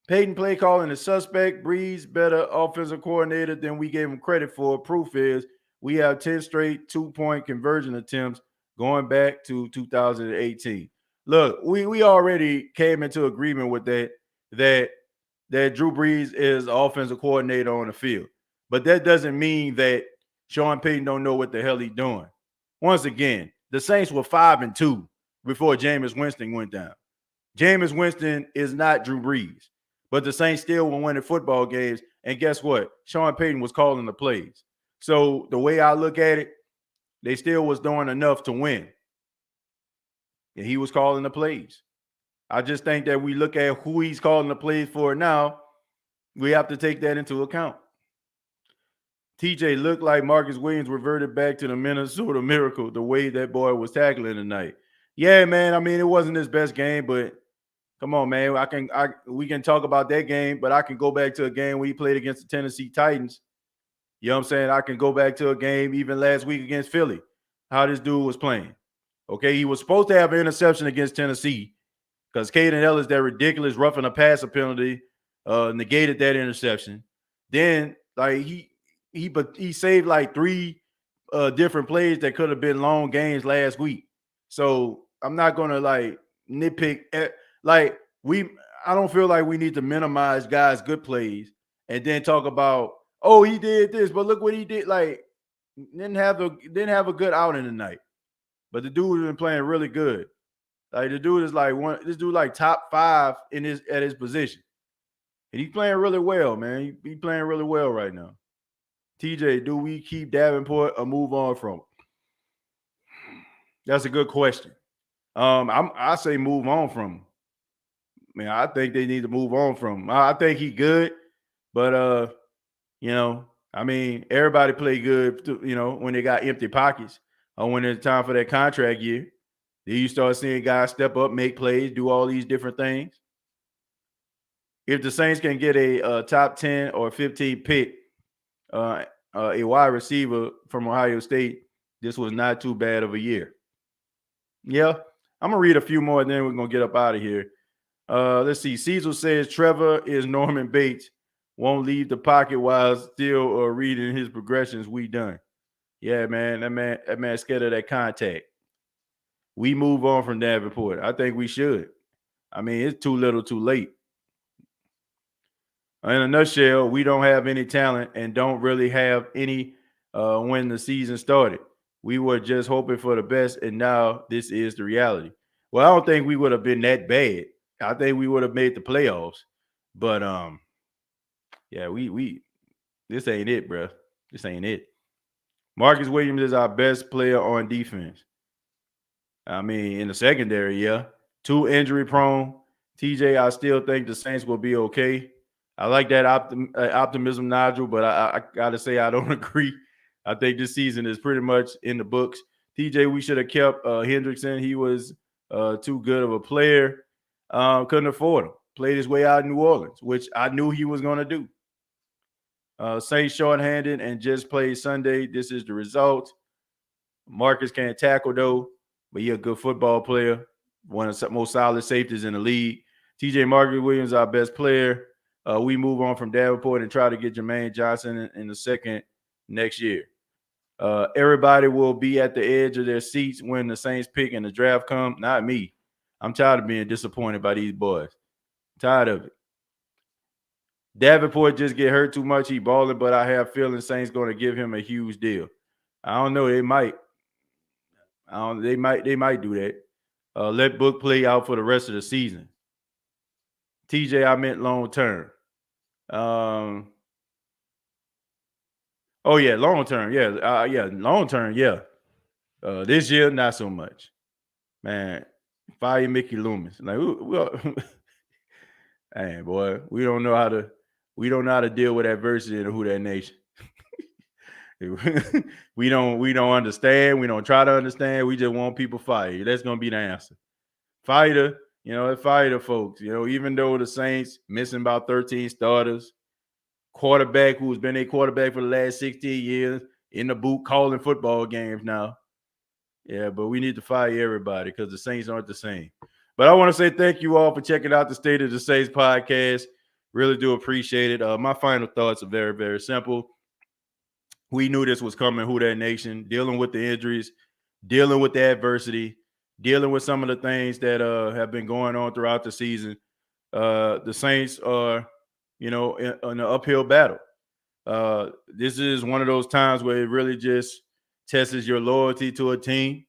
Peyton play calling is suspect. Breeze better offensive coordinator than we gave him credit for. Proof is we have 10 straight 2-point conversion attempts going back to 2018. Look, we already came into agreement with that Drew Brees is offensive coordinator on the field. But that doesn't mean that Sean Payton don't know what the hell he's doing. Once again, the Saints were 5-2 before Jameis Winston went down. Jameis Winston is not Drew Brees, but the Saints still were winning football games. And guess what? Sean Payton was calling the plays. So the way I look at it, they still was doing enough to win. And he was calling the plays. I just think that we look at who he's calling the plays for now, we have to take that into account. TJ looked like Marcus Williams reverted back to the Minnesota Miracle, the way that boy was tackling tonight. Yeah, man. I mean, it wasn't his best game, but come on, man. We can talk about that game, but I can go back to a game where he played against the Tennessee Titans. You know what I'm saying? I can go back to a game even last week against Philly, how this dude was playing. Okay, he was supposed to have an interception against Tennessee because Caden Ellis, that ridiculous roughing a passer penalty, negated that interception. Then, like he saved like 3 different plays that could have been long games last week. So I'm not gonna like nitpick. I don't feel like we need to minimize guys' good plays and then talk about, oh, he did this, but look what he did. Like didn't have a good outing tonight. But the dude has been playing really good. Like the dude is like top 5 at his position. And he's playing really well, man. He's playing really well right now. TJ, do we keep Davenport or move on from him? That's a good question. I say move on from him. Man, I think they need to move on from him. I think he's good, but I mean, everybody play good, when they got empty pockets or when it's time for that contract year. Then you start seeing guys step up, make plays, do all these different things. If the Saints can get a top 10 or 15 pick, a wide receiver from Ohio State, this was not too bad of a year. Yeah, I'm gonna read a few more, and then we're gonna get up out of here. Let's see. Cecil says Trevor is Norman Bates. Won't leave the pocket while still reading his progressions. We done. Yeah, man. That man scared of that contact. We move on from Davenport. I think we should. I mean, it's too little, too late. In a nutshell, we don't have any talent and don't really have any when the season started. We were just hoping for the best, and now this is the reality. Well, I don't think we would have been that bad. I think we would have made the playoffs, but yeah, we this ain't it, bro. This ain't it. Marcus Williams is our best player on defense. I mean, in the secondary, yeah. Too injury prone. TJ, I still think the Saints will be okay. I like that optimism, Nigel, but I got to say I don't agree. I think this season is pretty much in the books. TJ, we should have kept Hendrickson. He was too good of a player. Couldn't afford him. Played his way out in New Orleans, which I knew he was going to do. Saints shorthanded and just played Sunday. This is the result. Marcus can't tackle, though, but he's a good football player. One of the most solid safeties in the league. TJ Marcus Williams, our best player. We move on from Davenport and try to get Jermaine Johnson in the second next year. Everybody will be at the edge of their seats when the Saints pick and the draft comes. Not me. I'm tired of being disappointed by these boys. Tired of it. Davenport just get hurt too much. He balling, but I have feeling Saints going to give him a huge deal. I don't know. They might. They might do that. Let Book play out for the rest of the season. TJ, I meant long term. Oh yeah, long term. Yeah, long term. Yeah. This year, not so much. Man, fire Mickey Loomis. Like, hey boy, we don't know how to deal with adversity in the Who That Nation. we don't understand. We don't try to understand. We just want people fired. That's gonna be the answer. Fire the folks. Even though the Saints missing about 13 starters, quarterback who's been a quarterback for the last 16 years in the boot calling football games now. Yeah, but we need to fire everybody because the Saints aren't the same. But I want to say thank you all for checking out the State of the Saints podcast. Really do appreciate it. My final thoughts are very, very simple. We knew this was coming, Who That Nation, dealing with the injuries, dealing with the adversity, dealing with some of the things that have been going on throughout the season. The Saints are, in an uphill battle. This is one of those times where it really just tests your loyalty to a team.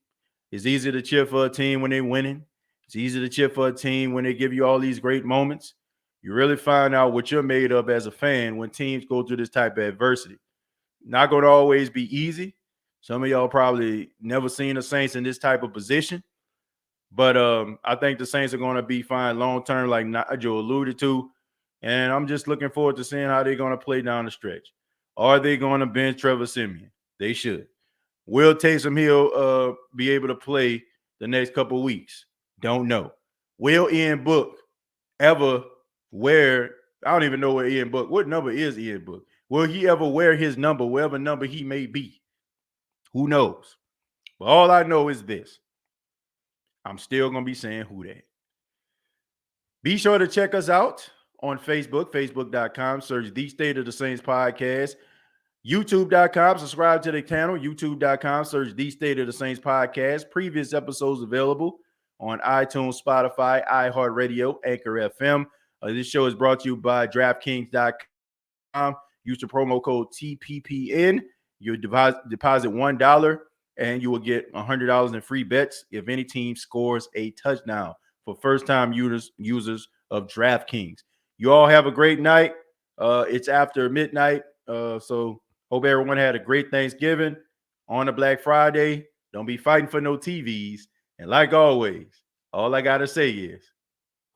It's easy to cheer for a team when they're winning. It's easy to cheer for a team when they give you all these great moments. You really find out what you're made of as a fan when teams go through this type of adversity. Not going to always be easy. Some of y'all probably never seen the Saints in this type of position. But I think the Saints are going to be fine long-term, like Nigel alluded to. And I'm just looking forward to seeing how they're going to play down the stretch. Are they going to bench Trevor Siemian? They should. Will Taysom Hill be able to play the next couple of weeks? Don't know. Will Ian Book ever wear – I don't even know where Ian Book – what number is Ian Book? Will he ever wear his number, whatever number he may be? Who knows? But all I know is this. I'm still going to be saying Who That. Be sure to check us out on Facebook, facebook.com. Search The State of the Saints podcast. YouTube.com. Subscribe to the channel. YouTube.com. Search The State of the Saints podcast. Previous episodes available on iTunes, Spotify, iHeartRadio, Anchor FM. This show is brought to you by DraftKings.com. Use the promo code TPPN. You deposit $1 and you will get $100 in free bets if any team scores a touchdown for first-time users of DraftKings. You all have a great night. It's after midnight, so hope everyone had a great Thanksgiving on a Black Friday. Don't be fighting for no TVs. And like always, all I got to say is,